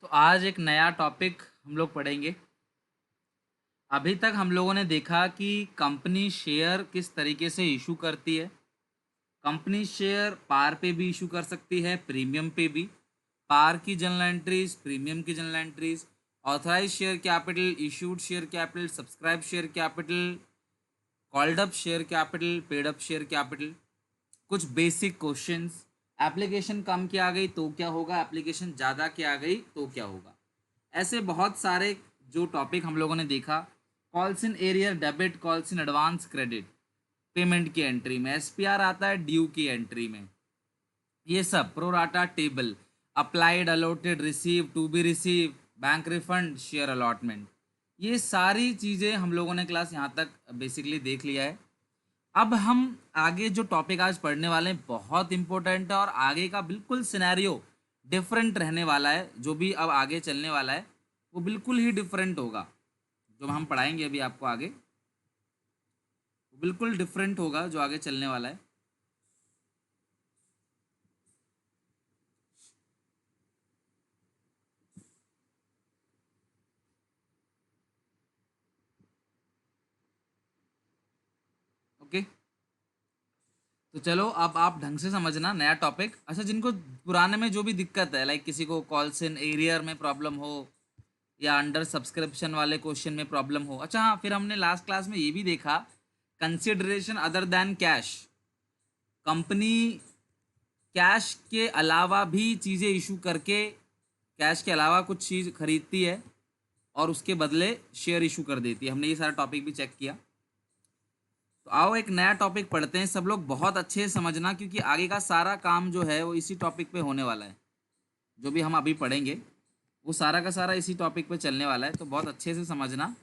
तो आज एक नया टॉपिक हम लोग पढ़ेंगे। अभी तक हम लोगों ने देखा कि कंपनी शेयर किस तरीके से इशू करती है। कंपनी शेयर पार पे भी इशू कर सकती है, प्रीमियम पे भी। पार की जनरल एंट्रीज, प्रीमियम की general entries, authorise share capital, issued share capital, subscribe share capital, called up share capital, paid up share capital. कुछ बेसिक क्वेश्चंस। एप्लीकेशन कम की आ गई तो क्या होगा, एप्लीकेशन ज़्यादा की आ गई तो क्या होगा। ऐसे बहुत सारे जो टॉपिक हम लोगों ने देखा। Calls in arrear debit, calls in advance credit, payment की एंट्री में एसपीआर आता है, ड्यू की एंट्री में ये सब, pro rata table, applied, allotted, receive, to be receive, bank refund, share allotment, ये सारी चीज़ें हम लोगों ने क्लास यहाँ तक बेसिकली देख लिया है। अब हम आगे जो टॉपिक आज पढ़ने वाले हैं बहुत इंपॉर्टेंट है और आगे का बिल्कुल सिनेरियो डिफरेंट रहने वाला है। जो भी अब आगे चलने वाला है वो बिल्कुल ही डिफरेंट होगा। जो हम पढ़ाएंगे अभी आपको आगे वो बिल्कुल डिफरेंट होगा जो आगे चलने वाला है। ओके, तो चलो अब आप ढंग से समझना नया टॉपिक। अच्छा, जिनको पुराने में जो भी दिक्कत है, लाइक किसी को कॉल्स इन एरियर में प्रॉब्लम हो या अंडर सब्सक्रिप्शन वाले क्वेश्चन में प्रॉब्लम हो। अच्छा हाँ, फिर हमने लास्ट क्लास में ये भी देखा, consideration other than cash. Company cash के अलावा भी चीज़ें इशू करके, कैश के अलावा कुछ चीज़ खरीदती है और उसके बदले शेयर इशू कर देती है। हमने ये सारा टॉपिक भी चेक किया। तो आओ एक नया टॉपिक पढ़ते हैं। सब लोग बहुत अच्छे से समझना क्योंकि आगे का सारा काम जो है वो इसी टॉपिक पे होने वाला है। जो भी हम अभी पढ़ेंगे वो सारा का सारा इसी टॉपिक पे चलने वाला है, तो बहुत अच्छे से समझना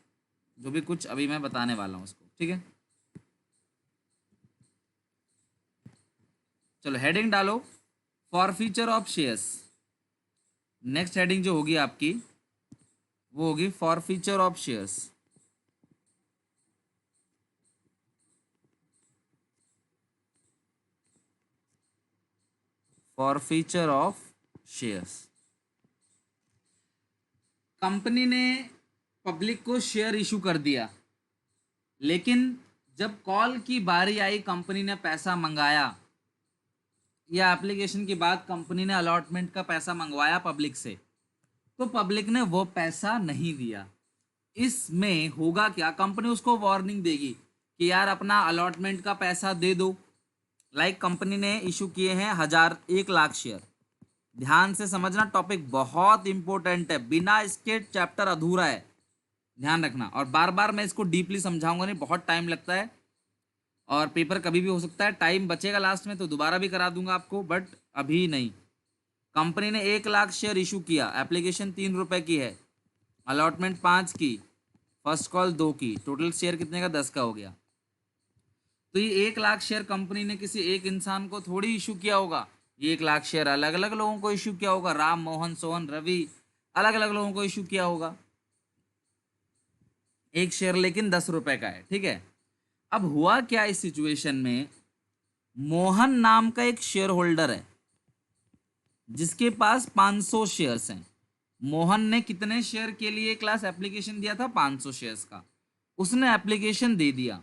जो भी कुछ अभी मैं बताने वाला हूँ उसको। ठीक है, चलो हेडिंग डालो, for feature of shares. Next heading जो होगी आपकी वो होगी for feature of shares. For feature of shares. Company ने पब्लिक को शेयर इशू कर दिया, लेकिन जब कॉल की बारी आई, कंपनी ने पैसा मंगाया, या एप्लीकेशन के बाद कंपनी ने अलॉटमेंट का पैसा मंगवाया पब्लिक से, तो पब्लिक ने वो पैसा नहीं दिया। इसमें होगा क्या, कंपनी उसको वार्निंग देगी कि यार अपना अलॉटमेंट का पैसा दे दो। लाइक कंपनी ने इशू किए हैं 1,00,000 शेयर। ध्यान से समझना, टॉपिक बहुत इंपॉर्टेंट है, बिना इसके चैप्टर अधूरा है, ध्यान रखना। और बार बार मैं इसको डीपली समझाऊंगा नहीं, बहुत टाइम लगता है और पेपर कभी भी हो सकता है। टाइम बचेगा लास्ट में तो दोबारा भी करा दूंगा आपको, बट अभी नहीं। कंपनी ने 1,00,000 शेयर इशू किया, एप्लीकेशन 3 रुपए की है, अलॉटमेंट 5 की, फर्स्ट कॉल 2 की, टोटल शेयर कितने का, 10 का हो गया। तो ये 1,00,000 शेयर कंपनी ने किसी एक इंसान को थोड़ी इशू किया होगा, ये 1,00,000 शेयर अलग अलग लोगों को इशू किया होगा। राम, मोहन, सोहन, रवि, अलग अलग लोगों को इशू किया होगा। एक शेयर लेकिन 10 रुपए का है, ठीक है। अब हुआ क्या इस सिचुएशन में, मोहन नाम का एक शेयर होल्डर है जिसके पास 500 शेयर्स हैं। मोहन ने कितने शेयर के लिए क्लास एप्लीकेशन दिया था, 500 शेयर्स का। उसने एप्लीकेशन दे दिया।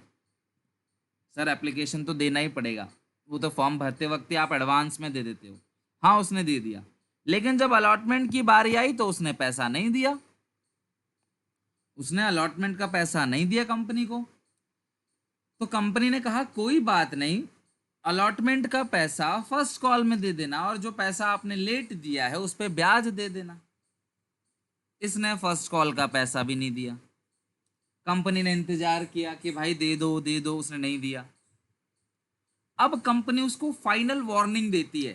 सर एप्लीकेशन तो देना ही पड़ेगा, वो तो फॉर्म भरते वक्त ही आप एडवांस में दे देते हो। हाँ उसने दे दिया, लेकिन जब अलॉटमेंट की बारी आई तो उसने पैसा नहीं दिया। उसने अलॉटमेंट का पैसा नहीं दिया कंपनी को। तो कंपनी ने कहा कोई बात नहीं, अलॉटमेंट का पैसा फर्स्ट कॉल में दे देना और जो पैसा आपने लेट दिया है उस पर ब्याज दे देना। इसने फर्स्ट कॉल का पैसा भी नहीं दिया। कंपनी ने इंतजार किया कि भाई दे दो दे दो, उसने नहीं दिया। अब कंपनी उसको फाइनल वार्निंग देती है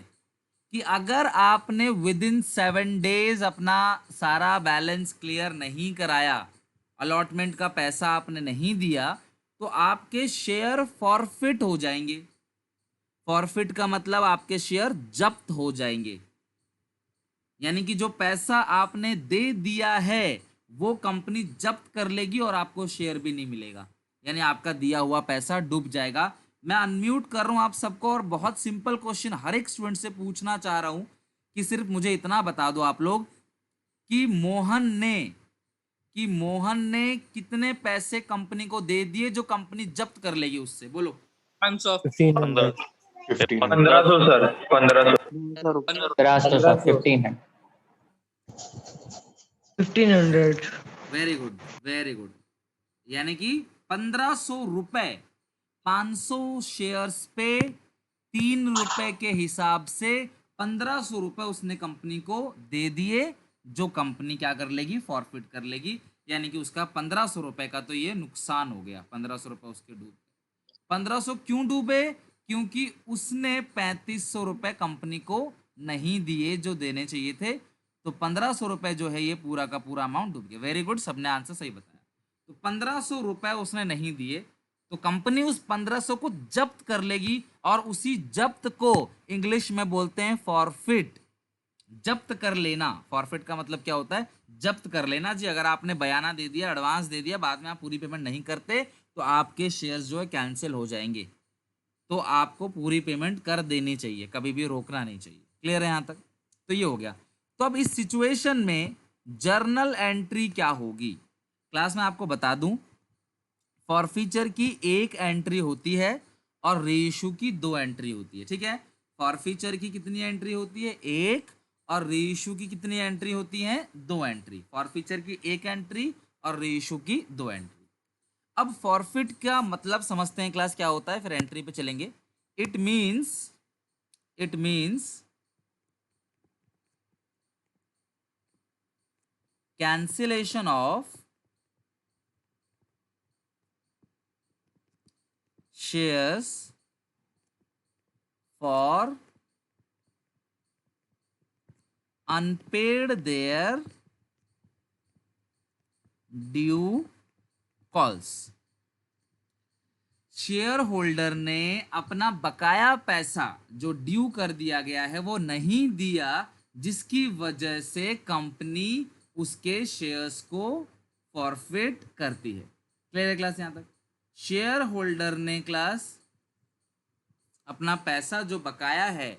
कि अगर आपने विद इन 7 डेज अपना सारा बैलेंस क्लियर नहीं कराया, अलॉटमेंट का पैसा आपने नहीं दिया, तो आपके शेयर फॉरफिट हो जाएंगे। फॉरफिट का मतलब आपके शेयर जब्त हो जाएंगे, यानी कि जो पैसा आपने दे दिया है वो कंपनी जब्त कर लेगी और आपको शेयर भी नहीं मिलेगा, यानी आपका दिया हुआ पैसा डूब जाएगा। मैं अनम्यूट कर रहा हूं आप सबको और बहुत सिंपल क्वेश्चन हर एक स्टूडेंट से पूछना चाह रहा हूं कि सिर्फ मुझे इतना बता दो आप लोग कि मोहन ने कितने पैसे कंपनी को दे दिए जो कंपनी जब्त कर लेगी उससे, बोलो। 500 1500 1500 sir, 1500 1500 sir 1500 1500 very good, very good. यानी कि 1500 रुपए 500 शेयर्स पे 3 रुपए के हिसाब से 1500 रुपए उसने कंपनी को दे दिए, जो कंपनी क्या कर लेगी, फॉरफिट कर लेगी। यानी कि उसका 1500 रुपए का तो ये नुकसान हो गया, 1500 रुपए उसके डूब। 1500 क्यों डूबे? क्योंकि उसने 3500 रुपए कंपनी को नहीं दिए जो देने चाहिए थे, तो 1500 रुपए जो है ये पूरा का पूरा अमाउंट डूब गया। वेरी गुड, सबने आंसर सही बताया। तो 1500 रुपए उसने नहीं दिए, तो कंपनी उस 1500 को जब्त कर लेगी, और उसी जब्त को इंग्लिश में बोलते हैं फॉरफिट। जब्त कर लेना, फॉरफिट का मतलब क्या होता है, जब्त कर लेना जी। अगर आपने बयाना दे दिया, एडवांस दे दिया, बाद में आप पूरी पेमेंट नहीं करते, तो आपके शेयर्स जो है कैंसिल हो जाएंगे। तो आपको पूरी पेमेंट कर देनी चाहिए, कभी भी रोकना नहीं चाहिए। क्लियर है यहाँ तक? तो ये हो गया। तो अब इस सिचुएशन में जर्नल एंट्री क्या होगी, क्लास में आपको बता दूं, फॉरफीचर की एक एंट्री होती है और रीइश्यू की 2 एंट्री होती है। ठीक है, फॉरफीचर की कितनी एंट्री होती है, 1, और रीइश्यू की कितनी एंट्री होती है, 2 एंट्री। फॉरफीचर की 1 एंट्री और रीइश्यू की 2 एंट्री। अब फॉरफिट का मतलब समझते हैं क्लास क्या होता है, फिर एंट्री पे चलेंगे। It means cancellation of shares for unpaid their due calls. Share holder ने अपना बकाया पैसा जो ड्यू कर दिया गया है वो नहीं दिया, जिसकी वजह से कंपनी उसके शेयर्स को फॉरफिट करती है। क्लियर है क्लास यहाँ तक? शेयर होल्डर ने क्लास अपना पैसा जो बकाया है,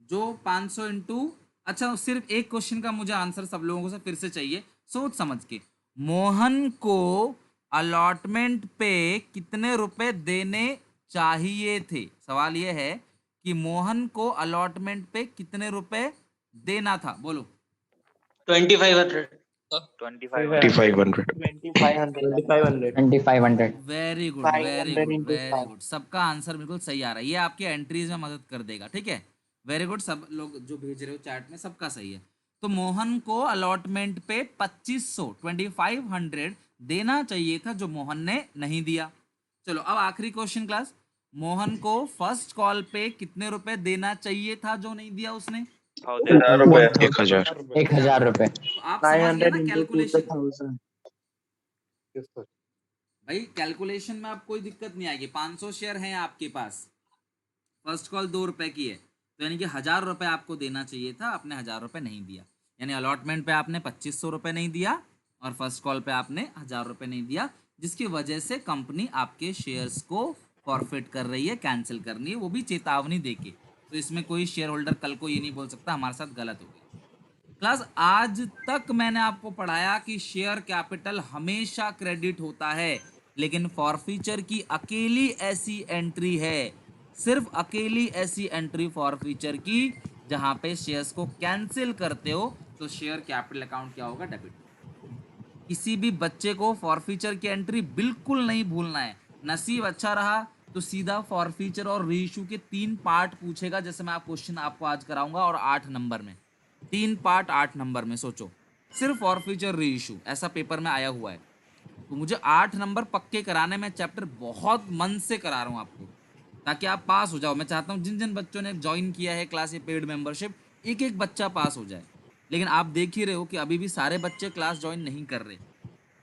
जो 500 इंटू, अच्छा सिर्फ एक क्वेश्चन का मुझे आंसर सब लोगों से फिर से चाहिए, सोच समझ के। मोहन को अलॉटमेंट पे कितने रुपए देने चाहिए थे? सवाल यह है कि मोहन को अलॉटमेंट पे कितने रुपए देना था, बोलो। 2500 2500 2500 very good, very good, very good. सबका आंसर बिल्कुल सही आ रहा है, ये आपके एंट्रीज में मदद कर देगा। ठीक है, वेरी गुड। सब लोग जो भेज रहे हो चैट में सबका सही है। तो मोहन को अलॉटमेंट पे 2500 देना चाहिए था, जो मोहन ने नहीं दिया। चलो अब आखिरी क्वेश्चन क्लास, मोहन को फर्स्ट कॉल पे कितने रुपए देना चाहिए था जो नहीं दिया उसने? 1000 रुपए 1000 रुपए। तो आप समझ गए ना कैलकुलेशन? 900 भाई कैलकुलेशन में आप कोई दिक्कत नहीं आएगी। 500 शेयर हैं आपके पास, फर्स्ट कॉल 2 रुपए की है, तो यानी कि 1000 रुपए आपको देना चाहिए था, आपने 1000 रुपए नहीं दिया। यानी अलॉटमेंट पे आपने 2500 रुपए नहीं दिया, और फर्स्ट कॉल पे आपने 1000 रुपए नहीं दिया, जिसकी वजह से कंपनी आपके शेयर्स को फॉरफिट कर रही है, कैंसिल करनी है, वो भी चेतावनी देके। तो इसमें कोई शेयर होल्डर कल को ये नहीं बोल सकता हमारे साथ गलत हो गया। क्लास आज तक मैंने आपको पढ़ाया कि शेयर कैपिटल हमेशा क्रेडिट होता है, लेकिन फॉरफीचर की अकेली ऐसी एंट्री है, सिर्फ अकेली ऐसी एंट्री फॉरफीचर की, जहां पे शेयर्स को कैंसिल करते हो तो शेयर कैपिटल अकाउंट क्या होगा, डेबिट। किसी भी बच्चे को फॉरफीचर की एंट्री बिल्कुल नहीं भूलना है। नसीब अच्छा रहा तो सीधा फॉरफीचर और रीइश्यू के 3 पार्ट पूछेगा, जैसे मैं आप क्वेश्चन आपको आज कराऊंगा, और 8 नंबर में 3 पार्ट 8 नंबर में। सोचो, सिर्फ फॉरफीचर रीइश्यू ऐसा पेपर में आया हुआ है, तो मुझे 8 नंबर पक्के कराने में चैप्टर बहुत मन से करा रहा हूँ आपको, ताकि आप पास हो जाओ। मैं चाहता हूँ जिन जिन बच्चों ने ज्वाइन किया है क्लास, ये पेड मेंबरशिप, एक एक बच्चा पास हो जाए। लेकिन आप देख ही रहे हो कि अभी भी सारे बच्चे क्लास ज्वाइन नहीं कर रहे।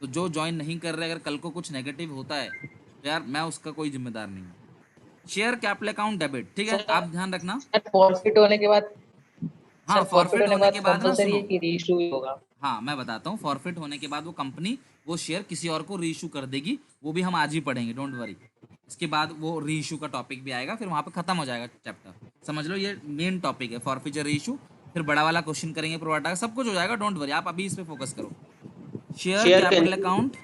तो जो ज्वाइन नहीं कर रहे, अगर कल को कुछ नेगेटिव होता है तो यार मैं उसका कोई जिम्मेदार नहीं हूँ। शेयर कैपिटल अकाउंट डेबिट, ठीक है, आप ध्यान रखना। फॉरफिट होने के बाद हाँ, फॉरफिट होने के बाद ना कंपलसरी है सुनो, कि रीइश्यू होगा? हाँ मैं बताता हूँ। फॉरफिट होने के बाद वो कंपनी वो शेयर किसी और को रीइश्यू कर देगी, वो भी हम आज ही पढ़ेंगे, डोंट वरी। इसके बाद वो रीइश्यू का टॉपिक भी आएगा, फिर वहाँ पे खत्म हो जाएगा चैप्टर। समझ लो ये मेन टॉपिक है, फॉरफिचर रीइश्यू। फिर बड़ा वाला क्वेश्चन करेंगे प्रोराटा का, सब कुछ हो जाएगा, डोंट वरी, आप अभी इस पे फोकस करो। Share share capital cancel account,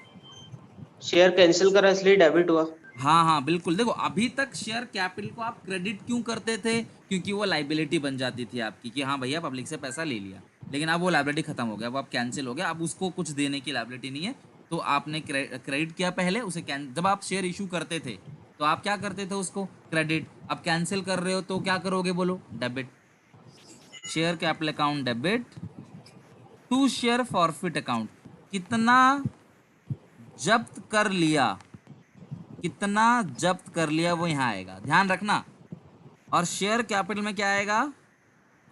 share cancel करा इसलिए डेबिट हुआ। हाँ हाँ बिल्कुल। देखो अभी तक शेयर कैपिटल को आप क्रेडिट क्यों करते थे, क्योंकि वो लाइबिलिटी बन जाती थी आपकी कि हाँ भैया पब्लिक से पैसा ले लिया, लेकिन अब वो लाइबिलिटी खत्म हो गया, वो अब कैंसिल हो गया, अब उसको कुछ देने की लाइबिलिटी नहीं है। तो आपने क्रेडिट किया पहले उसे, जब आप शेयर इशू करते थे तो आप क्या करते थे, उसको क्रेडिट। अब कैंसिल कर रहे हो तो क्या करोगे, बोलो, debit. Share capital account debit to share forfeit account, कितना जब्त कर लिया, कितना जब्त कर लिया वो यहाँ आएगा, ध्यान रखना। और शेयर कैपिटल में क्या आएगा,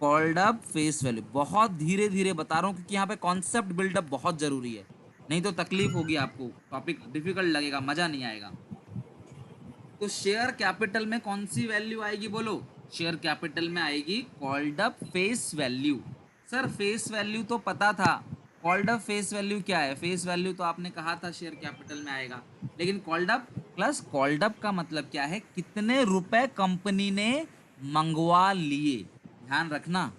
कॉल्ड अप फेस वैल्यू। बहुत धीरे धीरे बता रहा हूँ क्योंकि यहाँ पे कॉन्सेप्ट बिल्डअप बहुत जरूरी है, नहीं तो तकलीफ होगी आपको, टॉपिक डिफिकल्ट लगेगा, मजा नहीं आएगा। तो शेयर कैपिटल में कौन सी वैल्यू आएगी, बोलो। शेयर कैपिटल में आएगी called up face value. Sir face value तो पता था, कॉल्ड अप फेस वैल्यू क्या है, फेस वैल्यू तो आपने कहा था शेयर कैपिटल में आएगा, लेकिन called up plus called up का मतलब क्या है, कितने रुपए कंपनी ने मंगवा लिए। ध्यान रखना,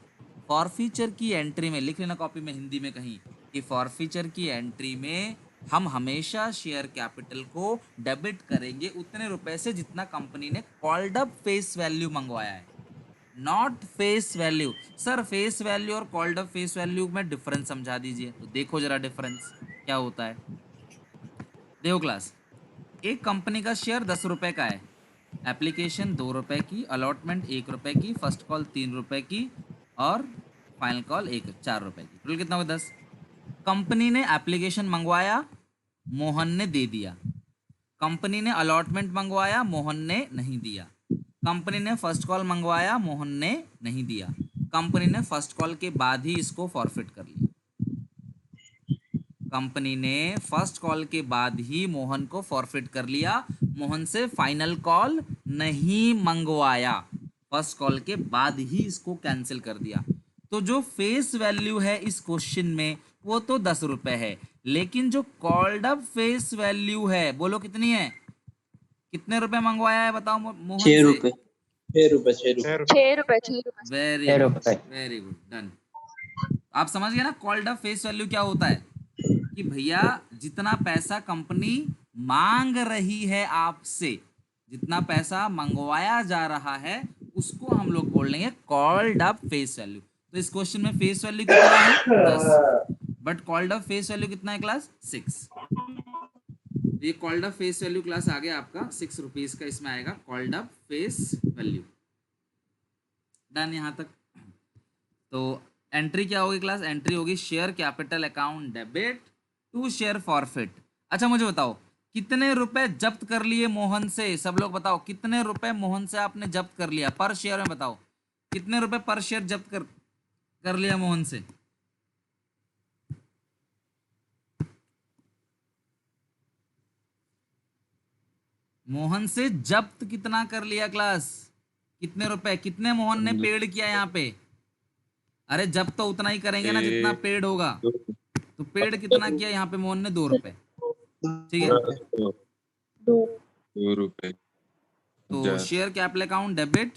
फॉरफीचर की एंट्री में लिख लेना कॉपी में हिंदी में कहीं, कि फॉरफीचर की एंट्री में हम हमेशा शेयर कैपिटल को डेबिट करेंगे उतने रुपए से जितना कंपनी ने कॉल्ड अप फेस वैल्यू मंगवाया है, not face value. Sir face value और कॉल्ड अप फेस वैल्यू में डिफरेंस समझा दीजिए, तो देखो जरा डिफरेंस क्या होता है। देखो क्लास, एक कंपनी का शेयर 10 रुपए का है, एप्लीकेशन 2 रुपए की, अलॉटमेंट 1 रुपए की, फर्स्ट कॉल 3 रुपए की, और फाइनल कॉल 4 रुपए की, टोटल कितना हुआ 10। कंपनी ने एप्लीकेशन मंगवाया, मोहन ने दे दिया। कंपनी ने अलॉटमेंट मंगवाया, मोहन ने नहीं दिया। कंपनी ने फर्स्ट कॉल मंगवाया, मोहन ने नहीं दिया। कंपनी ने फर्स्ट कॉल के बाद ही इसको फॉरफिट कर लिया। कंपनी ने फर्स्ट कॉल के बाद ही मोहन को फॉरफिट कर लिया, मोहन से फाइनल कॉल नहीं मंगवाया, फर्स्ट कॉल के बाद ही इसको कैंसिल कर दिया। तो जो फेस वैल्यू है इस क्वेश्चन में वो तो 10 रुपए है, लेकिन जो कॉल्ड अप फेस वैल्यू है, बोलो कितनी है, कितने रुपए मंगवाया है बताओ मोहन 6 से। रुपए। 6 रुपए। वेरी 6 गुड, रुपए। Very good, done. आप समझ गए ना कॉल्ड अप फेस वैल्यू क्या होता है, कि भैया जितना पैसा कंपनी मांग रही है आपसे, जितना पैसा मंगवाया जा रहा है, उसको हम लोग बोल लेंगे कॉल्ड अप फेस वैल्यू। तो इस क्वेश्चन में फेस वैल्यू कितना है 10, but called up face value कितना है क्लास 6। ये called up face value class आ गया आपका 6 रुपीज का, इसमें आएगा called up face value. Done यहाँ तक। तो एंट्री क्या होगी क्लास, एंट्री होगी share capital account debit to share forfeit. अच्छा मुझे बताओ कितने रुपए जब्त कर लिए मोहन से, सब लोग बताओ कितने रुपए मोहन से आपने जब्त कर लिया, पर शेयर में बताओ कितने रुपए पर शेयर जब्त कर लिया मोहन से। मोहन से जब्त कितना कर लिया क्लास, कितने रुपए, कितने मोहन ने पेड किया यहाँ पे, अरे जब तो उतना ही करेंगे ना जितना पेड होगा, तो पेड कितना किया यहाँ पे मोहन ने 2 रुपए, ठीक है। 2 रुपए। तो share capital account debit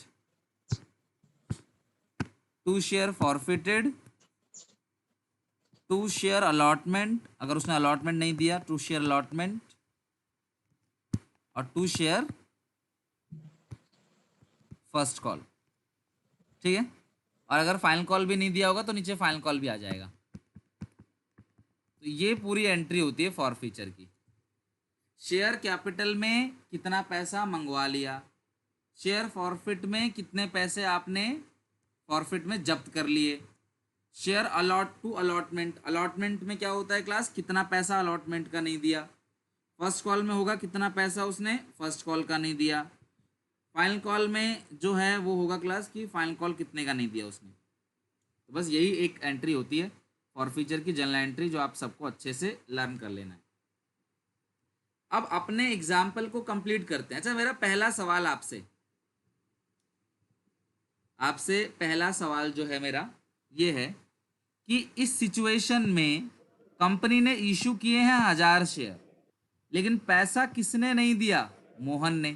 to share forfeited to share allotment, अगर उसने अलॉटमेंट नहीं दिया टू शेयर अलॉटमेंट, और टू शेयर फर्स्ट कॉल, ठीक है। और अगर फाइनल कॉल भी नहीं दिया होगा तो नीचे फाइनल कॉल भी आ जाएगा। तो ये पूरी एंट्री होती है फॉरफीचर की। शेयर कैपिटल में कितना पैसा मंगवा लिया, शेयर फॉरफिट में कितने पैसे आपने फॉरफिट में जब्त कर लिए, शेयर अलॉटमेंट, अलॉटमेंट में क्या होता है क्लास, कितना पैसा अलॉटमेंट का नहीं दिया, फर्स्ट कॉल में होगा कितना पैसा उसने फर्स्ट कॉल का नहीं दिया, फाइनल कॉल में जो है वो होगा क्लास की फाइनल कॉल कितने का नहीं दिया उसने। तो बस यही एक एंट्री होती है फॉरफीचर की, जनरल एंट्री, जो आप सबको अच्छे से लर्न कर लेना है। अब अपने एग्जाम्पल को कंप्लीट करते हैं। अच्छा मेरा पहला सवाल आपसे पहला सवाल जो है मेरा ये है कि इस सिचुएशन में कंपनी ने इशू किए हैं 1000 शेयर, लेकिन पैसा किसने नहीं दिया, मोहन ने।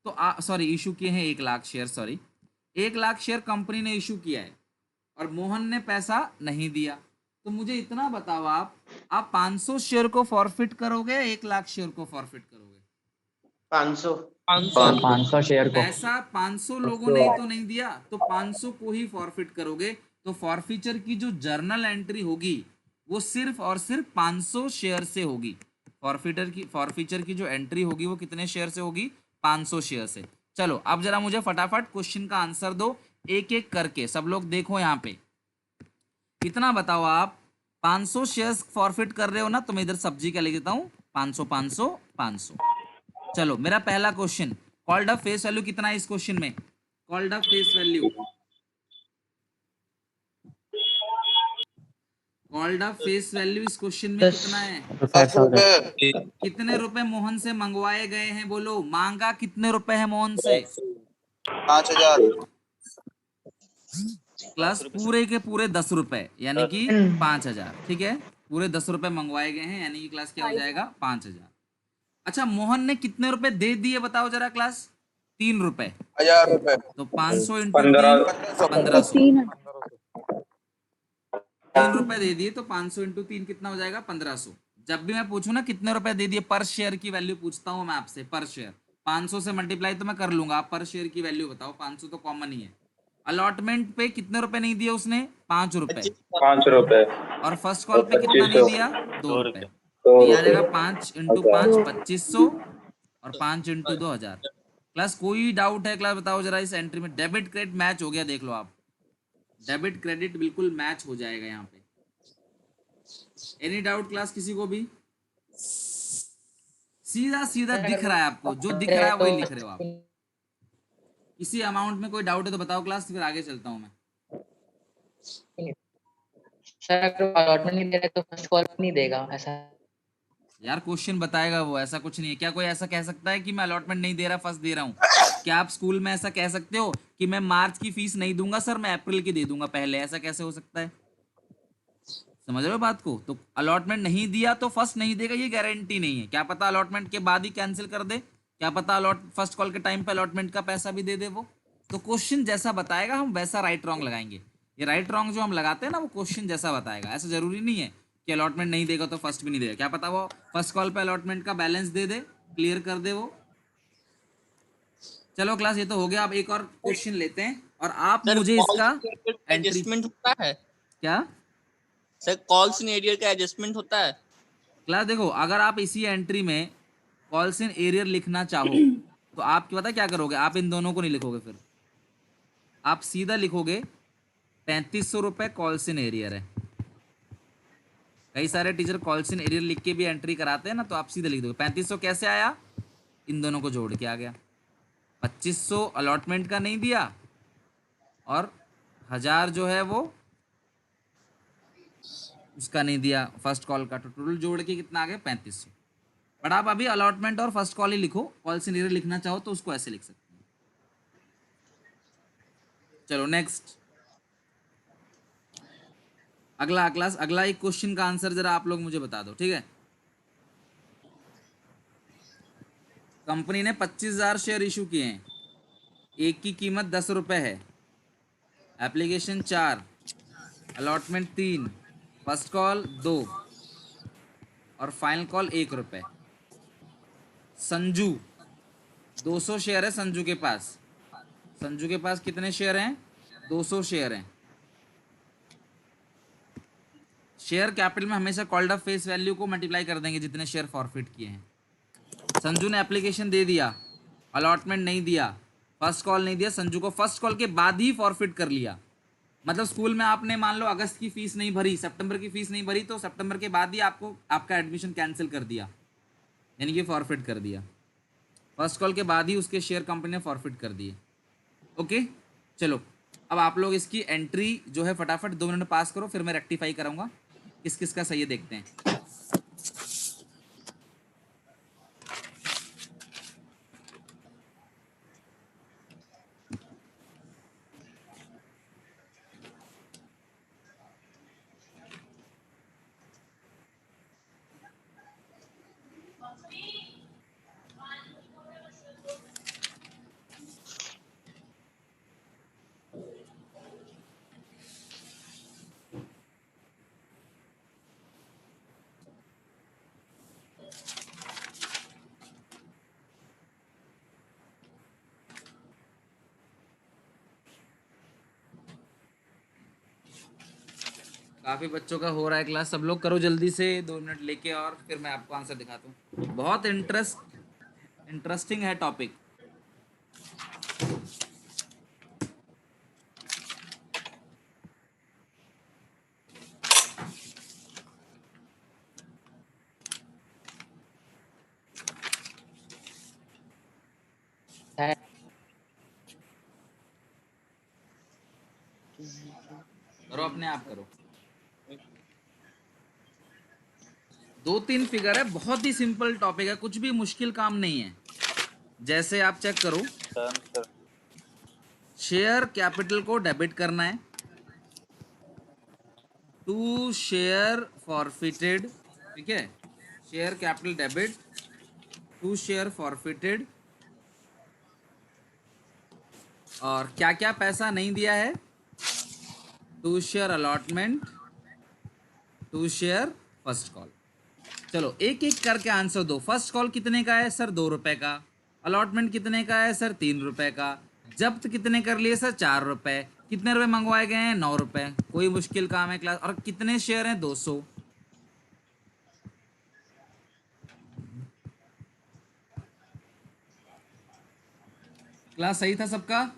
तो सॉरी इशू किए हैं 1 lakh share, sorry 1 lakh share company ने इशू किया है, और मोहन ने पैसा नहीं दिया। तो मुझे इतना बताओ, आप 500 शेयर को फॉरफिट करोगे या 1 लाख शेयर को फॉरफिट करोगे? 500। 500 शेयर को। पैसा 500 लोगों ने ही तो नहीं दिया, तो 500 को ही फॉरफिट करोगे। तो फॉरफीचर की जो जर्नल एंट्री होगी वो सिर्फ और सिर्फ 500 शेयर से होगी। फॉरफीचर की जो एंट्री होगी वो कितने शेयर से होगी? 500 शेयर से। चलो अब जरा मुझे फटाफट क्वेश्चन का आंसर दो, एक एक करके। सब लोग देखो यहाँ पे, इतना बताओ, आप 500 शेयर्स फॉरफिट कर रहे हो ना, तो मैं इधर सब्जी का लिख देता हूँ 500 500 500। चलो मेरा पहला question, called up face value कितना है इस क्वेश्चन में? Called up face value, called up face value इस क्वेश्चन में कितना है? 10 रुपए। कितने रुपए मोहन से मंगवाए गए हैं? बोलो, मांगा कितने रुपए है मोहन से? 5,000। प्लस पूरे के पूरे 10 रुपए, यानी कि 5,000। ठीक है, पूरे 10 रुपए मंगवाए गए हैं, यानी कि क्लास क्या हो जाएगा? 5,000। अच्छा, मोहन ने कितने रुपए दे दिए बताओ जरा क्लास? 3 रुपए। 1,000 रुपए। तो 500 इंटू 15 3 1500। 3 रुपए दे दिए तो 500 इंटू 3 कितना हो जाएगा? 1500। जब भी मैं पूछूं ना कितने रुपए दे दिए, पर शेयर की वैल्यू पूछता हूं मैं आपसे, पर शेयर। 500 से मल्टीप्लाई तो मैं कर लूंगा, आप पर शेयर की वैल्यू बताओ। 500 तो कॉमन ही है। अलॉटमेंट पे कितने रुपए नहीं दिए उसने? 5 रुपए। 5 रुपए। और फर्स्ट कॉल पे कितना नहीं दिया? 2 रुपए। तो ये आ जाएगा 5 इंटू 5 2500 और 5 इंटू 2,000। क्लास कोई डाउट है क्लास? बताओ जरा इस एंट्री में। डेबिट क्रेडिट मैच हो गया, देख लो आप, डेबिट क्रेडिट बिल्कुल मैच हो जाएगा यहाँ पे। एनी डाउट क्लास किसी को भी? सीधा सीधा दिख रहा है आपको, जो दिख रहा है वही लिख रहे हो आप। इसी अमाउंट में कोई डाउट है तो बताओ क्लास, फिर आगे चलता हूँ मैं। सर अगर अलॉटमेंट नहीं दे रहे तो फर्स्ट कॉल नहीं देगा ऐसा? यार क्वेश्चन बताएगा वो, ऐसा कुछ नहीं है। क्या कोई ऐसा कह सकता है कि मैं अलॉटमेंट नहीं दे रहा, फर्स्ट दे रहा हूँ? क्या आप स्कूल में ऐसा कह सकते हो कि मैं मार्च की फीस नहीं दूंगा सर, मैं अप्रैल की दे दूंगा पहले? ऐसा कैसे हो सकता है? समझ रहे हो बात को? तो अलॉटमेंट नहीं दिया तो फर्स्ट नहीं देगा, ये गारंटी नहीं है। क्या पता अलॉटमेंट के बाद ही कैंसिल कर दे, क्या पता फर्स्ट कॉल के टाइम पे अलॉटमेंट का पैसा भी दे दे वो। तो क्वेश्चन जैसा बताएगा हम वैसा राइट रॉन्ग लगाएंगे। ये राइट रॉन्ग जो हम लगाते हैं ना, वो क्वेश्चन जैसा बताएगा। ऐसा जरूरी नहीं है कि अलॉटमेंट नहीं देगा तो फर्स्ट भी नहीं देगा। क्या पता वो फर्स्ट कॉल पे अलॉटमेंट का बैलेंस दे दे, क्लियर कर दे वो। चलो क्लास, ये तो हो गया। अब एक और क्वेश्चन लेते हैं और आप मुझे इसका एंट्री एडजस्टमेंट होता है क्या सर? कॉल सिनेरियो का एडजस्टमेंट होता है? क्लास देखो, अगर आप इसी एंट्री में कॉल्स इन एरियर लिखना चाहो तो आप पता क्या करोगे? आप इन दोनों को नहीं लिखोगे, फिर आप सीधा लिखोगे 3500 रुपये कॉल्स इन एरियर है। कई सारे टीचर कॉल्स इन एरियर लिख के भी एंट्री कराते हैं ना, तो आप सीधे लिख दोगे 3500 कैसे आया? इन दोनों को जोड़ के आ गया। 2500 अलॉटमेंट का नहीं दिया और 1000 जो है वो उसका नहीं दिया, फर्स्ट कॉल का। तो टोटल जोड़ के कितना आ गया? 3500। बट आप अभी अलॉटमेंट और फर्स्ट कॉल ही लिखो, कॉल से नीचे लिखना चाहो तो उसको ऐसे लिख सकते हैं। चलो नेक्स्ट, अगला क्लास, अगला एक क्वेश्चन का आंसर जरा आप लोग मुझे बता दो, ठीक है? कंपनी ने 25,000 शेयर इशू किए हैं, एक की कीमत 10 रुपये है, एप्लीकेशन 4, अलॉटमेंट 3, फर्स्ट कॉल 2 और फाइनल कॉल 1 रुपये। संजू 200 शेयर है संजू के पास। संजू के पास कितने शेयर हैं? 200 शेयर हैं। शेयर कैपिटल में हमेशा कॉल्ड अप फेस वैल्यू को मल्टीप्लाई कर देंगे जितने शेयर फॉरफिट किए हैं। संजू ने एप्लीकेशन दे दिया, अलॉटमेंट नहीं दिया, फर्स्ट कॉल नहीं दिया, संजू को फर्स्ट कॉल के बाद ही फॉरफिट कर लिया। मतलब स्कूल में आपने मान लो अगस्त की फीस नहीं भरी, सितंबर की फीस नहीं भरी, तो सितंबर के बाद ही आपको आपका एडमिशन कैंसिल कर दिया, यानी कि फॉरफिट कर दिया। फर्स्ट कॉल के बाद ही उसके शेयर कंपनी ने फॉरफिट कर दिए। ओके चलो, अब आप लोग इसकी एंट्री जो है फटाफट 2 मिनट में पास करो, फिर मैं रेक्टिफाई कराऊंगा किस किस का सही है, देखते हैं। काफी बच्चों का हो रहा है क्लास, सब लोग करो जल्दी से 2 मिनट लेके, और फिर मैं आपको आंसर दिखाता हूँ। बहुत इंटरेस्टिंग है टॉपिक। करो अपने आप करो। 2-3 फिगर है, बहुत ही सिंपल टॉपिक है, कुछ भी मुश्किल काम नहीं है। जैसे आप चेक करो, शेयर कैपिटल को डेबिट करना है, टू शेयर फॉरफिटेड, ठीक है, share capital debit, to share forfeited, और क्या क्या पैसा नहीं दिया है, to share allotment, to share first call. चलो एक एक करके आंसर दो। फर्स्ट कॉल कितने का है सर? 2 रुपए का। अलॉटमेंट कितने का है सर? 3 रुपए का। जब्त कितने कर लिए सर? 4 रुपए। कितने रुपए मंगवाए गए हैं? 9 रुपए। कोई मुश्किल काम है क्लास? और कितने शेयर हैं? 200। क्लास सही था सबका?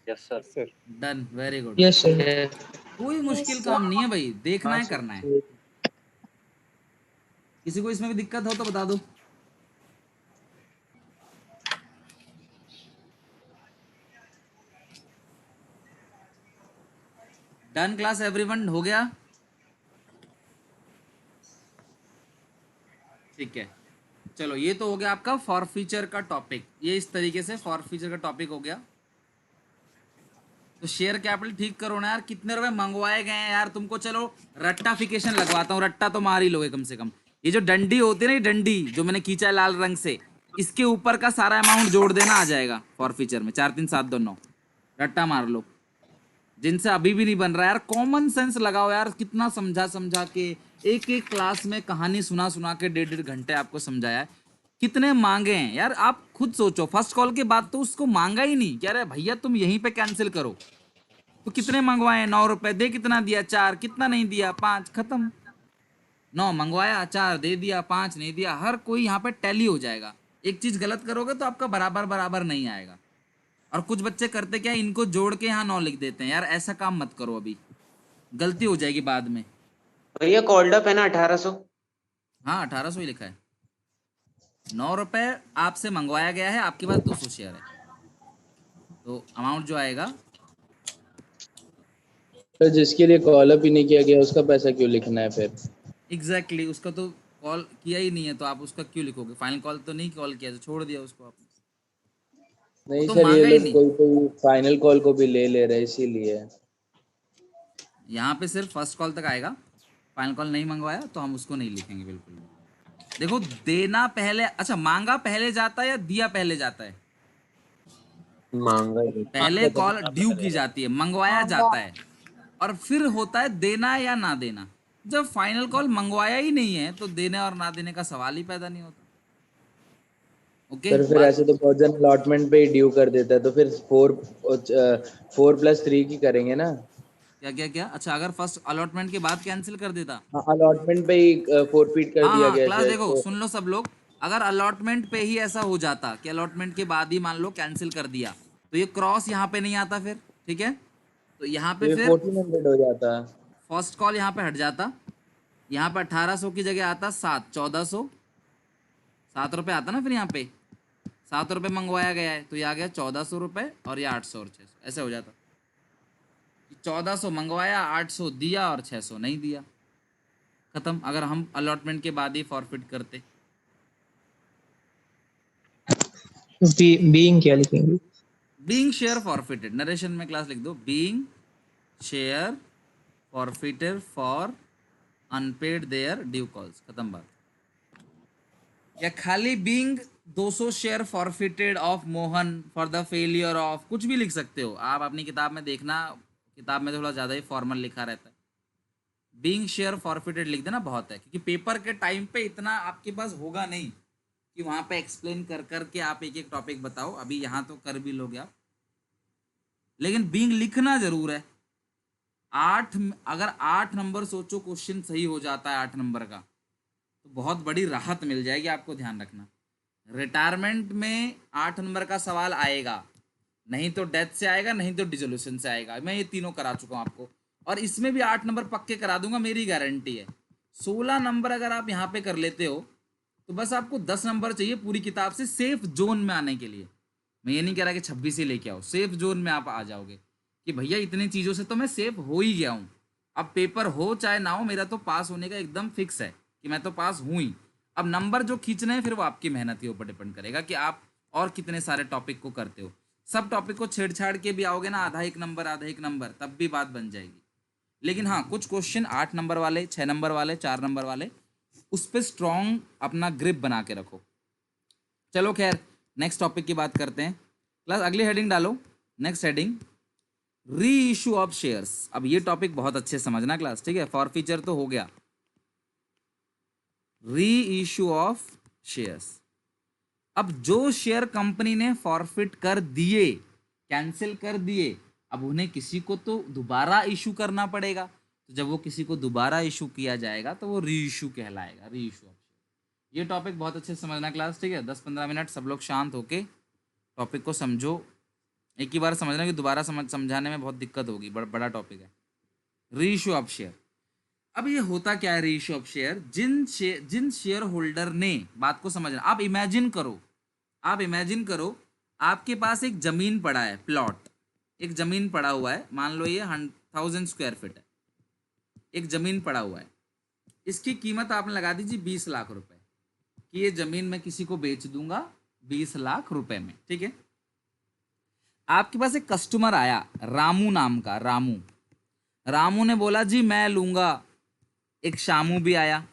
Yes sir. Done, very good. Yes sir. कोई मुश्किल काम नहीं है भाई, देखना है, करना है। किसी को इसमें भी दिक्कत हो तो बता दो। डन क्लास, एवरीवन हो गया? ठीक है, चलो ये तो हो गया आपका फॉर फ्यूचर का टॉपिक। ये इस तरीके से फॉर फ्यूचर का टॉपिक हो गया। तो शेयर कैपिटल ठीक करो ना यार, कितने रुपए मंगवाए गए हैं यार तुमको। चलो रट्टाफिकेशन लगवाता हूँ, रट्टा तो मार ही लोगे कम से कम। ये जो डंडी होती है ना, ये डंडी जो मैंने खींचा है लाल रंग से, इसके ऊपर का सारा अमाउंट जोड़ देना, आ जाएगा फॉर फ्यूचर में। 4 3 7 2 9, रट्टा मार लो। जिनसे अभी भी नहीं बन रहा यार, कॉमन सेंस लगाओ यार। कितना समझा समझा के, एक एक क्लास में कहानी सुना सुना के 1.5 घंटे आपको समझाया है। कितने मांगे हैं यार, आप खुद सोचो। फर्स्ट कॉल के बाद तो उसको मांगा ही नहीं, कह रहे भैया तुम यहीं पे कैंसिल करो। तो कितने मंगवाए? 9 रुपए। दे कितना दिया? 4। कितना नहीं दिया? 5। खत्म। 9 मंगवाया, 4 दे दिया, 5 नहीं दिया। हर कोई यहाँ पे टैली हो जाएगा। एक चीज गलत करोगे तो आपका बराबर बराबर नहीं आएगा। और कुछ बच्चे करते क्या, इनको जोड़ के यहाँ 9 लिख देते हैं। यार ऐसा काम मत करो, अभी गलती हो जाएगी बाद में। भैया कॉल्ड अप है ना 1800? हाँ 1800 ही लिखा है। 9 रुपए आपसे मंगवाया गया है, आपके पास 200 शेयर है, तो अमाउंट जो आएगा। तो जिसके लिए कॉल अप ही नहीं किया गया उसका पैसा क्यों लिखना है फिर? एग्जैक्टली, उसका तो कॉल किया ही नहीं है, तो आप उसका क्यों लिखोगे? फाइनल कॉल तो नहीं कॉल किया, तो छोड़ दिया उसको आपने। नहीं तो सर, मांगा ये ही लोग नहीं। कोई कोई फाइनल कॉल को भी ले रहे हैं इसीलिए। यहाँ पे सिर्फ फर्स्ट कॉल तक आएगा, फाइनल कॉल नहीं मंगवाया तो हम उसको नहीं लिखेंगे बिल्कुल। देखो देना पहले, अच्छा मांगा पहले जाता है या दिया पहले जाता है? मांगा। पहले कॉल ड्यू की जाती है, मंगवाया जाता है, और फिर होता है देना या ना देना। जब फाइनल कॉल मंगवाया ही नहीं है तो देने और ना देने का सवाल ही पैदा नहीं होता। ओके सर फिर ऐसे तो बहुत जन अलॉटमेंट पे ही ड्यू कर देता है, तो फिर 4+3 की करेंगे ना। क्या क्या क्या? अच्छा अगर फर्स्ट अलॉटमेंट के बाद कैंसिल कर देता? हाँ, अलॉटमेंट पे ही फोरफीट कर हाँ दिया हाँ गया क्लास शायद देखो, तो। सुन लो सब लोग। अगर अलॉटमेंट पे ही ऐसा हो जाता कि अलॉटमेंट के बाद ही मान लो कैंसिल कर दिया, तो ये क्रॉस यहाँ पे नहीं आता फिर, ठीक है। तो यहाँ पे ये फिर 1400 हो जाता है। फर्स्ट कॉल यहाँ पे हट जाता, यहाँ पे 1800 की जगह आता 7, 1400, 7 रुपये आता ना फिर यहाँ पे। 7 रुपये मंगवाया गया है तो ये आ गया 1400 रुपये, और ये 800 और 600 ऐसे हो जाता। 1400 मंगवाया, 800 दिया और 600 नहीं दिया, खत्म। अगर हम अलॉटमेंट के बाद ही फॉरफिट करते। बीइंग क्या लिखेंगे? बीइंग शेयर फॉरफिटेड, नरेशन में क्लास लिख दो, being share forfeited for unpaid their due calls, खत्म बात। या खाली being 200 share forfeited of Mohan for the failure of, कुछ भी लिख सकते हो आप। अपनी किताब में देखना, किताब में थोड़ा ज़्यादा ही फॉर्मल लिखा रहता है। बीइंग शेयर फॉरफिटेड लिख देना बहुत है, क्योंकि पेपर के टाइम पे इतना आपके पास होगा नहीं कि वहाँ पे एक्सप्लेन कर कर के आप एक एक टॉपिक बताओ। अभी यहाँ तो कर भी लोगे आप, लेकिन बीइंग लिखना जरूर है। अगर 8 नंबर सोचो क्वेश्चन सही हो जाता है 8 नंबर का, तो बहुत बड़ी राहत मिल जाएगी आपको, ध्यान रखना। रिटायरमेंट में 8 नंबर का सवाल आएगा, नहीं तो डेथ से आएगा, नहीं तो डिसोल्यूशन से आएगा। मैं ये तीनों करा चुका हूँ आपको, और इसमें भी 8 नंबर पक्के करा दूंगा, मेरी गारंटी है। 16 नंबर अगर आप यहाँ पे कर लेते हो तो बस आपको 10 नंबर चाहिए पूरी किताब से सेफ जोन में आने के लिए। मैं ये नहीं कह रहा कि 26 ही लेके आओ, सेफ जोन में आप आ जाओगे कि भैया इतनी चीज़ों से तो मैं सेफ हो ही गया हूँ। अब पेपर हो चाहे ना हो, मेरा तो पास होने का एकदम फिक्स है कि मैं तो पास हूँ ही। अब नंबर जो खींचने हैं फिर वो आपकी मेहनत के ऊपर डिपेंड करेगा कि आप और कितने सारे टॉपिक को करते हो। सब टॉपिक को छेड़छाड़ के भी आओगे ना, आधा एक नंबर, तब भी बात बन जाएगी। लेकिन हाँ, कुछ क्वेश्चन 8 नंबर वाले, 6 नंबर वाले, 4 नंबर वाले, उस पर स्ट्रॉन्ग अपना ग्रिप बना के रखो। चलो खैर, नेक्स्ट टॉपिक की बात करते हैं। क्लास अगली हेडिंग डालो, नेक्स्ट हेडिंग, री इशू ऑफ शेयर्स। अब ये टॉपिक बहुत अच्छे से समझना क्लास, ठीक है। फॉरफीचर तो हो गया, री इशू ऑफ शेयर्स। अब जो शेयर कंपनी ने फॉरफिट कर दिए, कैंसिल कर दिए, अब उन्हें किसी को तो दोबारा इशू करना पड़ेगा। तो जब वो किसी को दोबारा इशू किया जाएगा तो वो री इशू कहलाएगा, री इशू ऑफ शेयर। ये टॉपिक बहुत अच्छे से समझना क्लास, ठीक है। 10-15 मिनट सब लोग शांत होके टॉपिक को समझो। एक ही बार समझना कि दोबारा समझाने में बहुत दिक्कत होगी, बड़ा टॉपिक है। Reissue of share. अब ये होता क्या है री इशू ऑफ शेयर? जिन शेयर होल्डर ने, बात को समझना, आप इमेजिन करो आपके पास एक जमीन पड़ा है, प्लॉट, एक जमीन पड़ा हुआ है, मान लो ये 1000 स्क्वायर फीट है, एक जमीन पड़ा हुआ है। इसकी कीमत आपने लगा दीजिए 20 लाख रुपए कि ये जमीन मैं किसी को बेच दूंगा 20 लाख रुपए में, ठीक है। आपके पास एक कस्टमर आया, रामू नाम का, रामू ने बोला जी मैं लूंगा। एक शामू भी आया,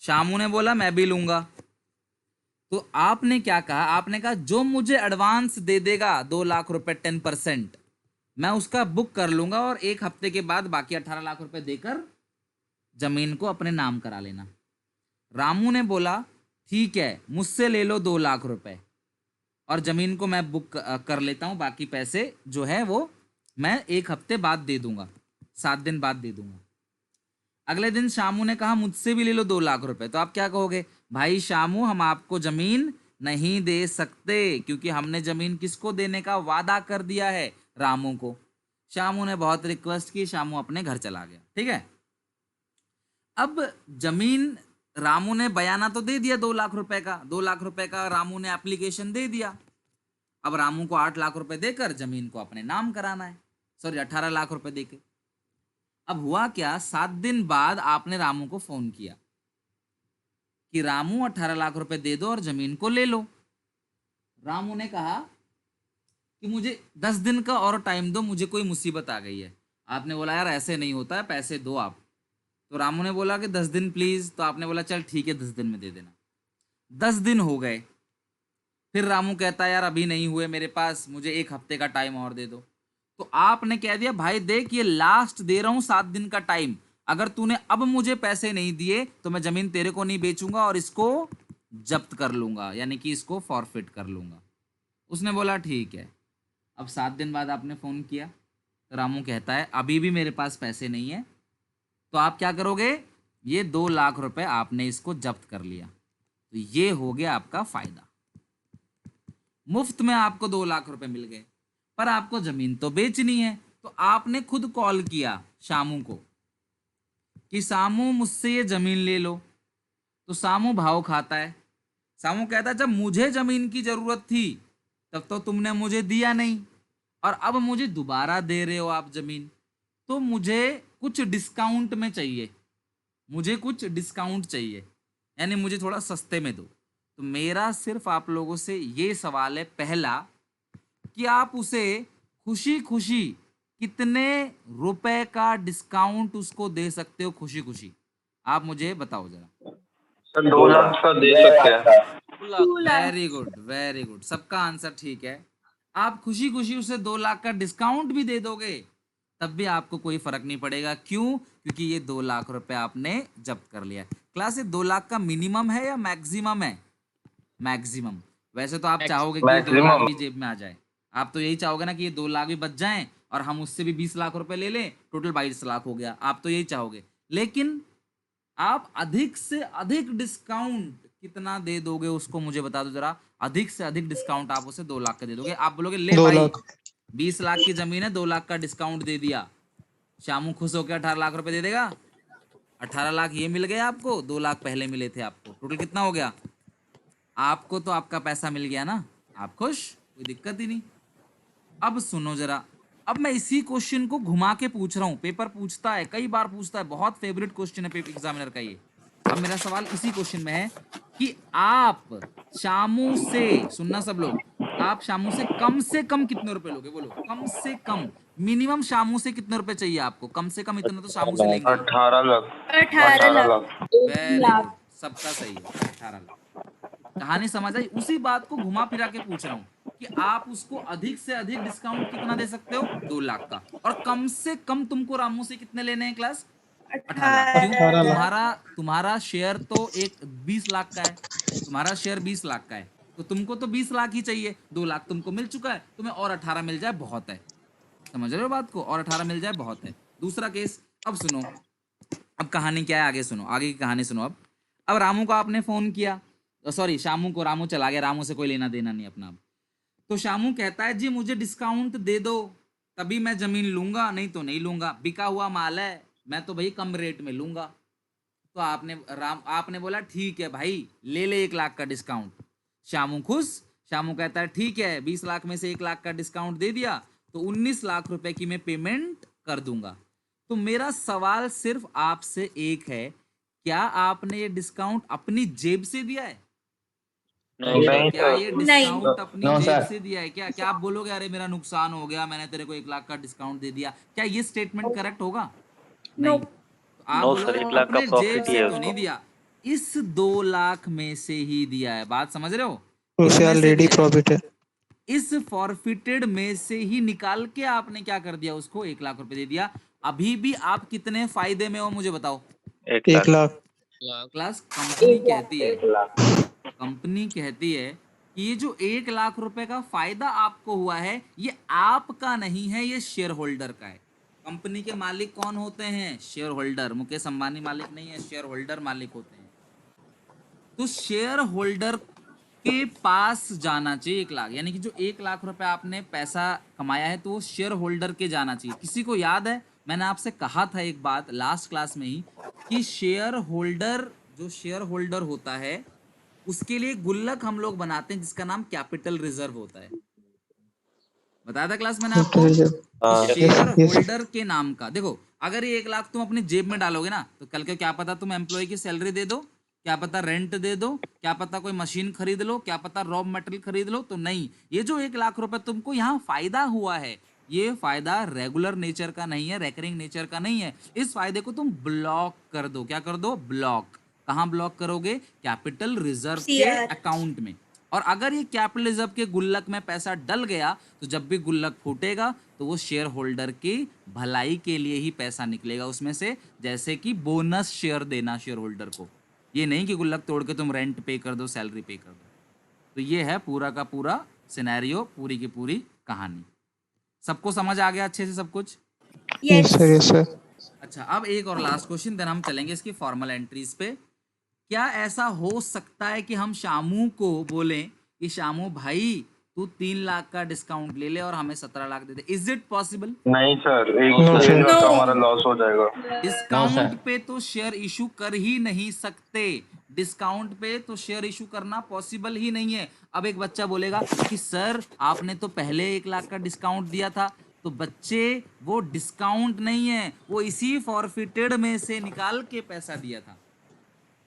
शामू ने बोला मैं भी लूंगा। तो आपने क्या कहा? आपने कहा जो मुझे एडवांस दे देगा 2 लाख रुपए 10%, मैं उसका बुक कर लूंगा और 1 हफ्ते के बाद बाकी 18 लाख रुपए देकर जमीन को अपने नाम करा लेना। रामू ने बोला ठीक है, मुझसे ले लो 2 लाख रुपए और जमीन को मैं बुक कर लेता हूं, बाकी पैसे जो है वो मैं 1 हफ्ते बाद दे दूंगा, 7 दिन बाद दे दूंगा। अगले दिन शामू ने कहा मुझसे भी ले लो 2 लाख रुपए। तो आप क्या कहोगे? भाई शामू, हम आपको जमीन नहीं दे सकते क्योंकि हमने जमीन किसको देने का वादा कर दिया है? रामू को। शामू ने बहुत रिक्वेस्ट की, शामू अपने घर चला गया, ठीक है। अब जमीन रामू ने बयाना तो दे दिया 2 लाख रुपए का, 2 लाख रुपए का रामू ने एप्लीकेशन दे दिया। अब रामू को 8 लाख रुपए देकर जमीन को अपने नाम कराना है, सॉरी 18 लाख रुपए देके। अब हुआ क्या, 7 दिन बाद आपने रामू को फोन किया कि रामू 18 लाख रुपए दे दो और जमीन को ले लो। रामू ने कहा कि मुझे 10 दिन का और टाइम दो, मुझे कोई मुसीबत आ गई है। आपने बोला यार ऐसे नहीं होता है, पैसे दो आप। तो रामू ने बोला कि 10 दिन प्लीज। तो आपने बोला चल ठीक है 10 दिन में दे देना। 10 दिन हो गए, फिर रामू कहता है यार अभी नहीं हुए मेरे पास, मुझे 1 हफ्ते का टाइम और दे दो। तो आपने कह दिया भाई देख ये लास्ट दे रहा हूं 7 दिन का टाइम, अगर तूने अब मुझे पैसे नहीं दिए तो मैं जमीन तेरे को नहीं बेचूंगा और इसको जब्त कर लूंगा, यानी कि इसको फॉरफिट कर लूंगा। उसने बोला ठीक है। अब 7 दिन बाद आपने फोन किया तो रामू कहता है अभी भी मेरे पास पैसे नहीं है। तो आप क्या करोगे? ये 2 लाख रुपए आपने इसको जब्त कर लिया, तो ये हो गया आपका फायदा। मुफ्त में आपको 2 लाख रुपए मिल गए, पर आपको जमीन तो बेचनी है। तो आपने खुद कॉल किया शामू को कि सामू मुझसे ये जमीन ले लो। तो सामू भाव खाता है, सामू कहता है जब मुझे जमीन की जरूरत थी तब तो तुमने मुझे दिया नहीं, और अब मुझे दोबारा दे रहे हो आप जमीन, तो मुझे कुछ डिस्काउंट में चाहिए, मुझे कुछ डिस्काउंट चाहिए, यानी मुझे थोड़ा सस्ते में दो। तो मेरा सिर्फ आप लोगों से ये सवाल है, पहला कि आप उसे खुशी खुशी कितने रुपए का डिस्काउंट उसको दे सकते हो? खुशी खुशी आप मुझे बताओ जरा। सर 2 लाख का दे सकते हैं। वेरी गुड, वेरी गुड, सबका आंसर ठीक है। आप खुशी खुशी उसे 2 लाख का डिस्काउंट भी दे दोगे तब भी आपको कोई फर्क नहीं पड़ेगा। क्यों? क्योंकि ये 2 लाख रुपए आपने जब्त कर लिया। क्लास, ये 2 लाख का मिनिमम है या मैक्सिमम है? मैक्सिमम। वैसे तो आप चाहोगे कि 2 लाख भी जेब में आ जाए, आप तो यही चाहोगे ना कि ये 2 लाख भी बच जाएं और हम उससे भी 20 लाख रुपए ले लें, टोटल 22 लाख हो गया। आप तो यही चाहोगे, लेकिन आप अधिक से अधिक डिस्काउंट कितना दे दोगे उसको मुझे बता दो जरा। अधिक से अधिक डिस्काउंट आप उसे 2 लाख का दे दोगे। आप बोलोगे ले भाई 20 लाख की जमीन है, 2 लाख का डिस्काउंट दे दिया, शामू खुश होकर 18 लाख रुपए दे देगा। 18 लाख ये मिल गया आपको, 2 लाख पहले मिले थे आपको, टोटल कितना हो गया? आपको तो आपका पैसा मिल गया ना, आप खुश, कोई दिक्कत ही नहीं। अब सुनो जरा, अब मैं इसी क्वेश्चन को घुमा के पूछ रहा हूँ, पेपर पूछता है, कई बार पूछता है, बहुत फेवरेट क्वेश्चन है एग्जामिनर का ये। अब मेरा सवाल इसी क्वेश्चन में है कि आप शामू से, सुनना सब लोग, आप शामू से कम कितने रुपए लोगे? बोलो, कम से कम मिनिमम शामू से कितने रुपए चाहिए आपको? कम से कम इतना तो शामू से लेंगे। 18 लाख। 18 लाख। वेरी गुड, सबका सही है, 18 लाख। कहानी समझ आई? उसी बात को घुमा फिरा के पूछ रहा हूँ कि आप उसको अधिक से अधिक डिस्काउंट कितना दे सकते हो? 2 लाख का। और कम से कम तुमको रामू से कितने लेने हैं क्लास? 18 लाख। क्यों? तुम्हारा शेयर तो 20 लाख का है, तुम्हारा शेयर 20 लाख का है, तो तुमको तो 20 लाख ही चाहिए। 2 लाख तुमको मिल चुका है, तुम्हें और 18 मिल जाए बहुत है। समझ रहे हो बात को? और 18 मिल जाए बहुत है। दूसरा केस, अब सुनो, अब कहानी क्या है आगे सुनो, आगे की कहानी सुनो। अब रामू को आपने फोन किया, सॉरी शामू को, रामू चला गया, रामू से कोई लेना देना नहीं अपना। तो शामू कहता है जी मुझे डिस्काउंट दे दो तभी मैं जमीन लूंगा, नहीं तो नहीं लूंगा, बिका हुआ माल है, मैं तो भाई कम रेट में लूंगा। तो आपने बोला ठीक है भाई ले ले 1 लाख का डिस्काउंट। शामू खुश, शामू कहता है ठीक है 20 लाख में से 1 लाख का डिस्काउंट दे दिया तो 19 लाख रुपए की मैं पेमेंट कर दूंगा। तो मेरा सवाल सिर्फ आपसे एक है, क्या आपने ये डिस्काउंट अपनी जेब से दिया है? नहीं क्या ये नहीं। डिस्काउंट अपनी No, जेब sir. से दिया है क्या? क्या आप बोलोगे अरे मेरा नुकसान हो गया, मैंने तेरे को 1 लाख का डिस्काउंट दे दिया, क्या ये स्टेटमेंट करेक्ट होगा? नहीं। तो आप बोलोगे अपने जेब से तो नहीं दिया, इस 2 लाख में से ही दिया है। बात समझ रहे हो? उसे ऑलरेडी प्रॉफिट है। इस फॉरफिटेड में से ही निकाल के आपने क्या कर दिया, उसको 1 लाख रुपए दे दिया। अभी भी आप कितने फायदे में हो मुझे बताओ? 1 लाख। क्लास कंपनी कहती है कि ये जो 1 लाख रुपए का फायदा आपको हुआ है ये आपका नहीं है, ये शेयर होल्डर का है। कंपनी के मालिक कौन होते हैं? Share holder. मुकेश अंबानी मालिक नहीं है, शेयर होल्डर मालिक होते हैं। तो शेयर होल्डर के पास जाना चाहिए 1 लाख, यानी कि जो 1 लाख रुपए आपने पैसा कमाया है तो वो शेयर होल्डर के जाना चाहिए। किसी को याद है मैंने आपसे कहा था एक बात लास्ट क्लास में ही कि शेयर होल्डर, जो शेयर होल्डर होता है उसके लिए गुल्लक हम लोग बनाते हैं जिसका नाम कैपिटल रिजर्व होता है। बताया था क्लास मैंने आपको? शेयर होल्डर के नाम का। देखो अगर ये 1 लाख तुम अपनी जेब में डालोगे ना तो कल के क्या पता तुम एम्प्लॉय की सैलरी दे दो, क्या पता रेंट दे दो, क्या पता कोई मशीन खरीद लो, क्या पता रॉ मटेरियल खरीद लो। तो नहीं, ये जो 1 लाख रुपए तुमको यहाँ फायदा हुआ है ये फायदा रेगुलर नेचर का नहीं है, रेकरिंग नेचर का नहीं है। इस फायदे को तुम ब्लॉक कर दो। क्या कर दो? ब्लॉक। कहाँ ब्लॉक करोगे? कैपिटल रिजर्व के अकाउंट में। और अगर ये कैपिटल रिजर्व के गुल्लक में पैसा डल गया तो जब भी गुल्लक फूटेगा तो वो शेयर होल्डर की भलाई के लिए ही पैसा निकलेगा उसमें से, जैसे कि बोनस शेयर देना शेयर होल्डर को। ये नहीं कि गुल्लक तोड़ के तुम रेंट पे कर दो, सैलरी पे कर दो। तो ये है पूरा का पूरा सिनेरियो, पूरी की पूरी कहानी। सबको समझ आ गया अच्छे से सब कुछ? Yes sir, yes sir. अच्छा, अब एक और लास्ट क्वेश्चन, देन हम चलेंगे इसकी फॉर्मल एंट्रीज पे। क्या ऐसा हो सकता है कि हम शामू को बोलें कि शामू भाई तू 3 लाख का डिस्काउंट ले ले और हमें 17 लाख दे दे? Is it possible? नहीं सर, एक No, शेयर sir. का हमारा लॉस हो जाएगा। डिस्काउंट पे तो शेयर इशू कर ही नहीं सकते, डिस्काउंट पे तो शेयर इशू करना पॉसिबल ही नहीं है। अब एक बच्चा बोलेगा कि सर आपने तो पहले 1 लाख का डिस्काउंट दिया था। तो बच्चे वो डिस्काउंट नहीं है, वो इसी फॉरफिटेड में से निकाल के पैसा दिया था।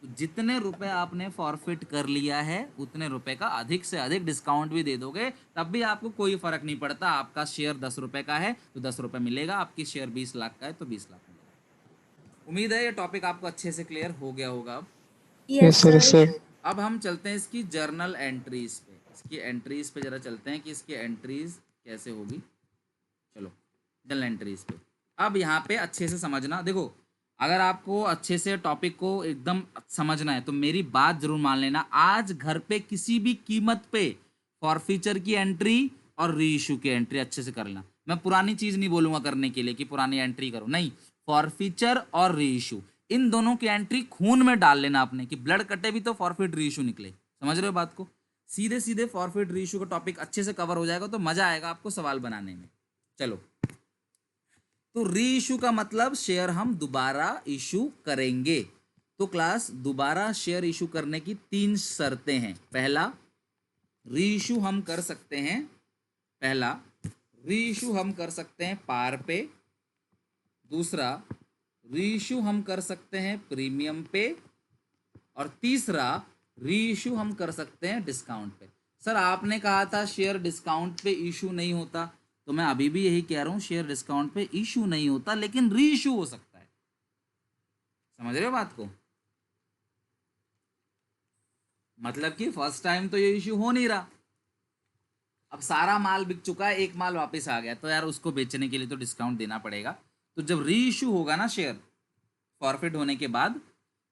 तो जितने रुपए आपने फॉरफिट कर लिया है उतने रुपए का अधिक से अधिक डिस्काउंट भी दे दोगे तब भी आपको कोई फर्क नहीं पड़ता। आपका शेयर 10 रुपए का है तो 10 रुपए मिलेगा, आपकी शेयर 20 लाख का है तो 20 लाख मिलेगा। उम्मीद है ये टॉपिक आपको अच्छे से क्लियर हो गया होगा। अब यस सर, यस सर। अब हम चलते हैं इसकी जर्नल एंट्रीज पे। इसकी एंट्रीज पे जरा चलते हैं कि इसकी एंट्रीज कैसे होगी। चलो जर्नल एंट्रीज पे। अब यहाँ पे अच्छे से समझना। देखो अगर आपको अच्छे से टॉपिक को एकदम समझना है तो मेरी बात जरूर मान लेना। आज घर पे किसी भी कीमत पे फॉरफीचर की एंट्री और री इशू की एंट्री अच्छे से कर लेना। मैं पुरानी चीज नहीं बोलूंगा करने के लिए कि पुरानी एंट्री करो, नहीं, फॉरफीचर और री इशू इन दोनों की एंट्री खून में डाल लेना आपने कि ब्लड कटे भी तो फॉरफिट री इशू निकले। समझ रहे हो बात को? सीधे सीधे फॉरफिट री इशू का टॉपिक अच्छे से कवर हो जाएगा तो मजा आएगा आपको सवाल बनाने में। चलो, तो री इशू का मतलब शेयर हम दोबारा इशू करेंगे। तो क्लास दोबारा शेयर इशू करने की 3 शर्तें हैं। पहला, री इशू हम कर सकते हैं, पहला री इशू हम कर सकते हैं पार पे, दूसरा री इशू हम कर सकते हैं प्रीमियम पे, और तीसरा री इशू हम कर सकते हैं डिस्काउंट पे। सर आपने कहा था शेयर डिस्काउंट पे इशू नहीं होता, तो मैं अभी भी यही कह रहा हूँ, शेयर डिस्काउंट पे इशू नहीं होता लेकिन री इशू हो सकता है। समझ रहे हो बात को? मतलब कि फर्स्ट टाइम तो ये इशू हो नहीं रहा, अब सारा माल बिक चुका है, एक माल वापस आ गया, तो यार उसको बेचने के लिए तो डिस्काउंट देना पड़ेगा। तो जब री इशू होगा ना शेयर फॉरफिट होने के बाद,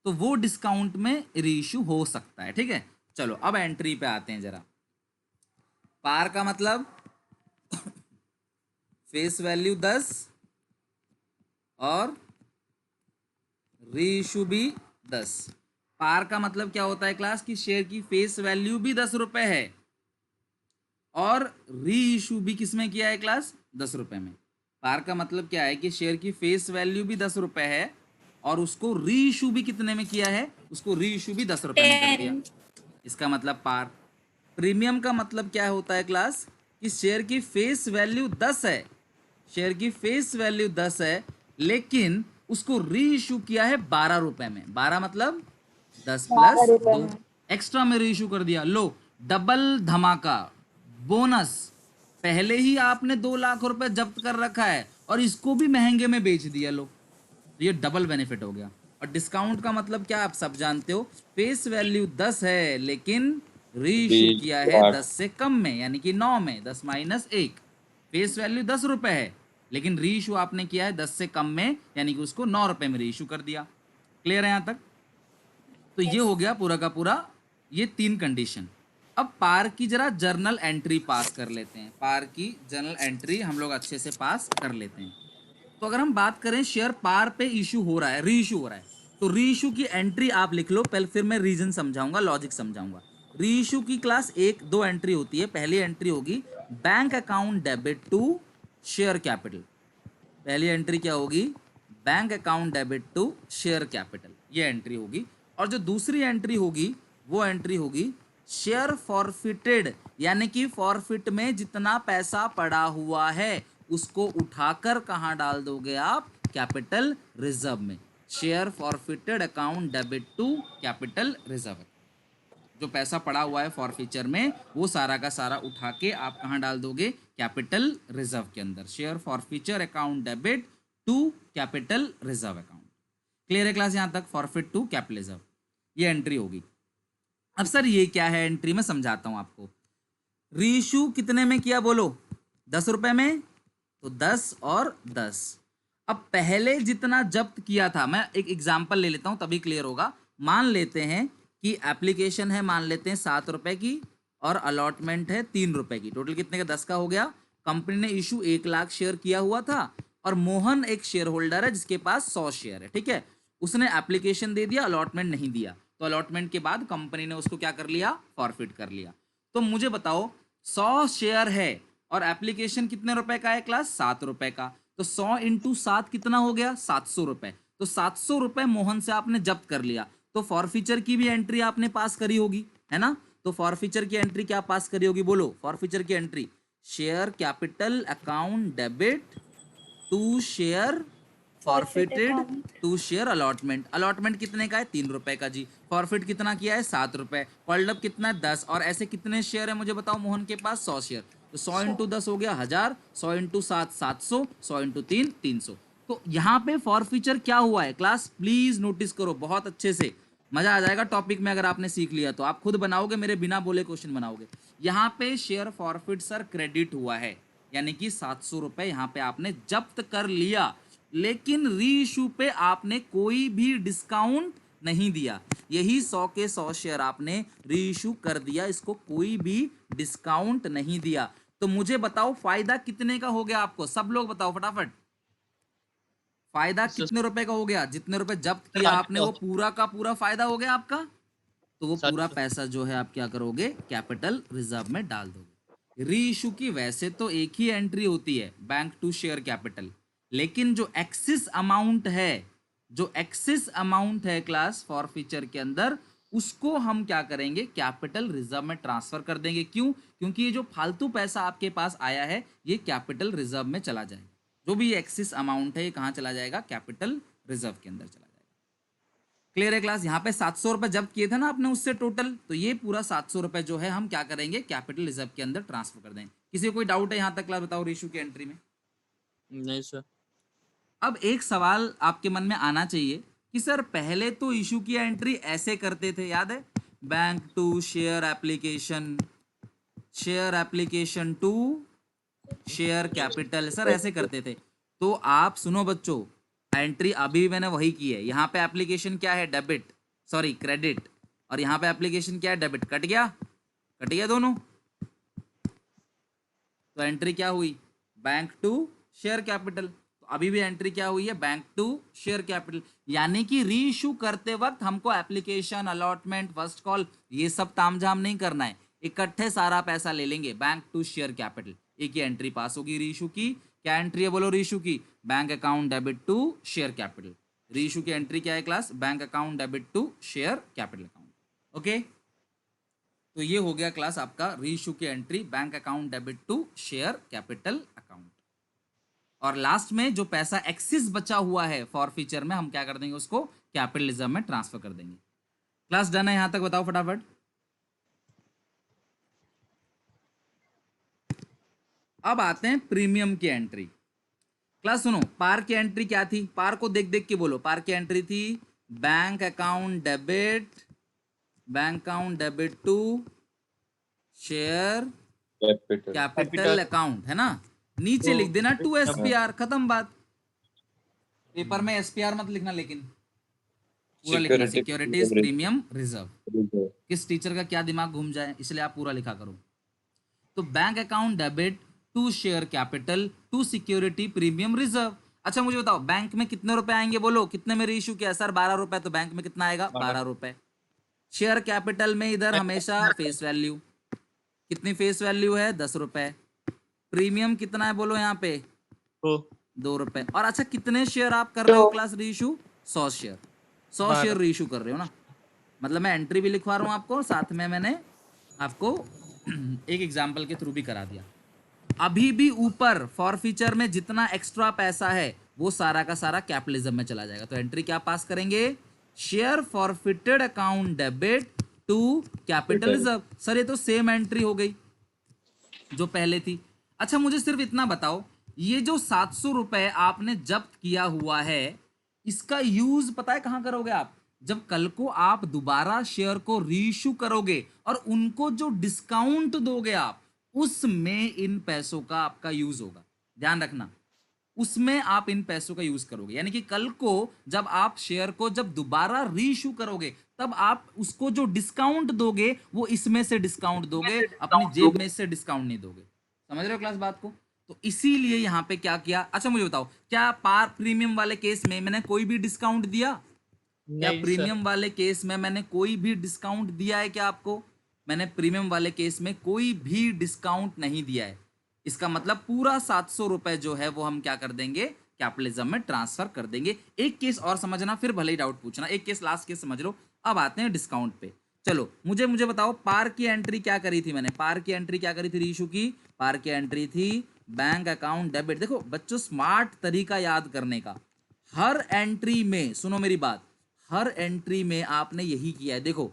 तो वो डिस्काउंट में री इशू हो सकता है। ठीक है, चलो अब एंट्री पे आते हैं जरा। पार का मतलब फेस वैल्यू 10 और री इशू भी 10। पार का मतलब क्या होता है क्लास की शेयर की फेस वैल्यू भी 10 रुपए है और री इशू भी किसमें किया है क्लास? 10 रुपए में। पार का मतलब क्या है कि शेयर की फेस वैल्यू भी 10 रुपए है और उसको री इशू भी कितने में किया है? उसको री इशू भी 10 रुपए में कर दिया, इसका मतलब पार। प्रीमियम का मतलब क्या होता है क्लास कि शेयर की फेस वैल्यू 10 है, शेयर की फेस वैल्यू 10 है लेकिन उसको री इशू किया है 12 रुपए में। 12 मतलब 10 प्लस 2 एक्स्ट्रा में री इशू कर दिया। लो डबल धमाका, बोनस, पहले ही आपने 2 लाख रुपए जब्त कर रखा है और इसको भी महंगे में बेच दिया। लो, ये डबल बेनिफिट हो गया। और डिस्काउंट का मतलब क्या आप सब जानते हो, फेस वैल्यू 10 है लेकिन री इशू किया है 10 से कम में, यानी कि 9 में, 10 माइनस 1। फेस वैल्यू 10 रुपए है लेकिन री इशू आपने किया है 10 से कम में, यानी कि उसको 9 रुपए में री इशू कर दिया। क्लियर है यहाँ तक? तो ये हो गया पूरा का पूरा ये 3 कंडीशन। अब पार की जरा जर्नल एंट्री पास कर लेते हैं। पार की जर्नल एंट्री हम लोग अच्छे से पास कर लेते हैं। तो अगर हम बात करें शेयर पार पे इशू हो रहा है, री इशू हो रहा है, तो री इशू की एंट्री आप लिख लो पहले, फिर मैं रीजन समझाऊंगा, लॉजिक समझाऊंगा। री इशू की क्लास 1-2 एंट्री होती है। पहली एंट्री होगी bank account debit to share capital. पहली एंट्री क्या होगी? Bank account debit to share capital, ये एंट्री होगी। और जो दूसरी एंट्री होगी वो एंट्री होगी शेयर फॉरफिटेड, यानी कि फॉरफिट में जितना पैसा पड़ा हुआ है उसको उठाकर कहाँ डाल दोगे आप? कैपिटल रिजर्व में। Share forfeited account debit to capital reserve. जो पैसा पड़ा हुआ है फॉरफीचर में वो सारा का सारा उठा के आप कहाँ डाल दोगे? कैपिटल रिजर्व के अंदर। Share forfeiture account debit to capital reserve account. Clear है क्लास यहाँ तक? फॉरफिट टू कैपिटल रिजर्व, ये एंट्री होगी। अब सर ये क्या है एंट्री? में समझाता हूं आपको। री इशू कितने में किया बोलो? 10 रुपए में, तो 10 और 10। अब पहले जितना जब्त किया था, मैं एक एग्जांपल ले लेता हूं तभी क्लियर होगा। मान लेते हैं कि एप्लीकेशन है, मान लेते हैं 7 रुपए की और अलॉटमेंट है 3 रुपए की। टोटल कितने का? 10 का हो गया। कंपनी ने इशू 1 लाख शेयर किया हुआ था और मोहन एक शेयर होल्डर है जिसके पास 100 शेयर है। ठीक है, उसने एप्लीकेशन दे दिया, अलॉटमेंट नहीं दिया, तो अलॉटमेंट के बाद कंपनी ने उसको क्या कर लिया? फॉरफिट कर लिया। तो मुझे बताओ 100 शेयर है और एप्लीकेशन कितने रुपए का है क्लास? 7 रुपए का। तो 100 इंटू 7 कितना हो गया? 700 रुपए। तो 700 रुपए मोहन से आपने जब्त कर लिया, तो फॉरफीचर की भी एंट्री आपने पास करी होगी, है ना? तो फॉरफीचर की एंट्री क्या पास करी होगी बोलो? फॉरफीचर की entry share capital account debit to share forfeited to share allotment. Allotment कितने का है? 3 रुपए का जी। फॉरफिट कितना किया है? 7 रुपए। कॉल्ड अप कितना है? 10। और ऐसे कितने शेयर है मुझे बताओ मोहन के पास? 100 शेयर। तो 100 इंटू 10 हो गया 1000, 100 इंटू 7 700, 100 इंटू 3 300। तो यहाँ पे फॉरफीचर क्या हुआ है क्लास? प्लीज नोटिस करो बहुत अच्छे से, मजा आ जाएगा टॉपिक में। अगर आपने सीख लिया तो आप खुद बनाओगे, मेरे बिना बोले क्वेश्चन बनाओगे। यहाँ पे शेयर फॉरफिट सर क्रेडिट हुआ है, यानी कि 700 रुपए यहाँ पे आपने जब्त कर लिया, लेकिन री इशू पे आपने कोई भी डिस्काउंट नहीं दिया। यही 100 के 100 शेयर आपने री इशू कर दिया, इसको कोई भी डिस्काउंट नहीं दिया। तो मुझे बताओ फायदा कितने का हो गया आपको, सब लोग बताओ फटाफट। फायदा कितने रुपए का हो गया? जितने रुपए जब्त किया आपने वो पूरा का पूरा फायदा हो गया आपका, तो वो पूरा पैसा जो है आप क्या करोगे, कैपिटल रिजर्व में डाल दोगे। री इशू की वैसे तो एक ही एंट्री होती है, बैंक टू शेयर कैपिटल, लेकिन जो एक्सिस अमाउंट है, जो एक्सिस अमाउंट है क्लास फॉर फीचर के अंदर, उसको हम क्या करेंगे, कैपिटल रिजर्व में ट्रांसफर कर देंगे। क्यों? क्योंकि ये जो फालतू पैसा आपके पास आया है ये कैपिटल रिजर्व में चला जाएगा। जो भी एक्सिस अमाउंट है ये कहाँ चला जाएगा, कैपिटल रिजर्व के अंदर चला जाएगा। क्लियर है क्लास? यहाँ पे 700 रुपए जब्त किए थे ना आपने उससे टोटल, तो ये पूरा 700 रुपए जो है हम क्या करेंगे, कैपिटल रिजर्व के अंदर ट्रांसफर कर देंगे। किसी को कोई डाउट है यहाँ तक क्लास? बताओ रेशो की एंट्री में। नहीं सर। अब एक सवाल आपके मन में आना चाहिए कि सर पहले तो इशू की एंट्री ऐसे करते थे, याद है, bank to share application, share application to share capital, sir ऐसे करते थे। तो आप सुनो बच्चों, एंट्री अभी भी मैंने वही की है। यहाँ पे एप्लीकेशन क्या है, डेबिट, सॉरी क्रेडिट, और यहाँ पे एप्लीकेशन क्या है, डेबिट। कट गया दोनों, तो एंट्री क्या हुई, बैंक टू शेयर कैपिटल। तो अभी भी एंट्री क्या हुई है, बैंक टू शेयर कैपिटल। यानी कि री इशू करते वक्त हमको एप्लीकेशन, अलॉटमेंट, फर्स्ट कॉल, ये सब तामझाम नहीं करना है, इकट्ठे सारा पैसा ले लेंगे, बैंक टू शेयर कैपिटल, एक ही एंट्री पास होगी री इशू की। क्या एंट्री है बोलो री इशू की, bank account debit to share capital. Reissue की एंट्री क्या है class, bank account debit to share capital account. Okay, तो ये हो गया क्लास आपका री इशू की entry, bank account debit to share capital account. और लास्ट में जो पैसा एक्सिस बचा हुआ है फॉर फीचर में, हम क्या कर देंगे, उसको कैपिटल रिजर्व में ट्रांसफर कर देंगे। क्लास डन है यहां तक? बताओ फटाफट। अब आते हैं प्रीमियम की एंट्री। क्लास सुनो, पार की एंट्री क्या थी, पार को देख देख के बोलो। पार की एंट्री थी bank account debit to share capital account, है ना? नीचे लिख देना टू एसपीआर, खत्म बात। पेपर में एसपीआर मत लिखना, लेकिन पूरा लिखना सिक्योरिटीज प्रीमियम रिजर्व। किस टीचर का क्या दिमाग घूम जाए, इसलिए आप पूरा लिखा करो। तो bank account debit to share capital to security premium reserve. अच्छा मुझे बताओ, बैंक में कितने रुपए आएंगे बोलो, कितने में री इशू किया सर, 12 रुपए, तो बैंक में कितना आएगा, 12 रुपए। शेयर कैपिटल में इधर हमेशा फेस वैल्यू, कितनी फेस वैल्यू है, 10 रुपए। प्रीमियम कितना है बोलो यहाँ पे, 2 रुपए। और अच्छा कितने शेयर आप कर रहे हो क्लास री इशू, 100 शेयर, 100 शेयर री इशू कर रहे हो ना। मतलब मैं एंट्री भी लिखवा रहा हूँ आपको, साथ में मैंने आपको एक एग्जाम्पल के थ्रू भी करा दिया। अभी भी ऊपर फॉर फीचर में जितना एक्स्ट्रा पैसा है वो सारा का सारा कैपिटलिज्म में चला जाएगा। तो एंट्री क्या पास करेंगे, share forfeited account debit to capital reserve. Sir ये तो सेम एंट्री हो गई जो पहले थी। अच्छा मुझे सिर्फ इतना बताओ, ये जो 700 रुपए आपने जब्त किया हुआ है, इसका यूज पता है कहां करोगे आप, जब कल को आप दोबारा शेयर को रीइश्यू करोगे और उनको जो डिस्काउंट दोगे आप, उसमें इन पैसों का आपका यूज होगा। ध्यान रखना, उसमें आप इन पैसों का यूज करोगे। यानी कि कल को जब आप शेयर को जब दोबारा रीइश्यू करोगे, तब आप उसको जो डिस्काउंट दोगे वो इसमें से डिस्काउंट दोगे, अपनी जेब में से डिस्काउंट नहीं दोगे। समझ रहे हो क्लास बात को? तो इसीलिए यहां पे क्या किया। अच्छा मुझे बताओ, क्या पार प्रीमियम वाले केस में मैंने कोई भी डिस्काउंट दिया? क्या प्रीमियम वाले केस में मैंने कोई भी डिस्काउंट दिया है क्या आपको? मैंने प्रीमियम वाले केस में कोई भी डिस्काउंट नहीं दिया है। इसका मतलब पूरा 700 रुपए जो है वो हम क्या कर देंगे, कैपिटलिज्म में ट्रांसफर कर देंगे। एक केस और समझना, फिर भले ही डाउट पूछना। एक केस लास्ट केस समझ लो, अब आते हैं डिस्काउंट पे। चलो मुझे बताओ, पार की एंट्री क्या करी थी मैंने, पार की एंट्री क्या करी थी रीइश्यू की? पार की एंट्री थी बैंक अकाउंट डेबिट। देखो बच्चों, स्मार्ट तरीका याद करने का, हर एंट्री में, सुनो मेरी बात, हर एंट्री में आपने यही किया है। देखो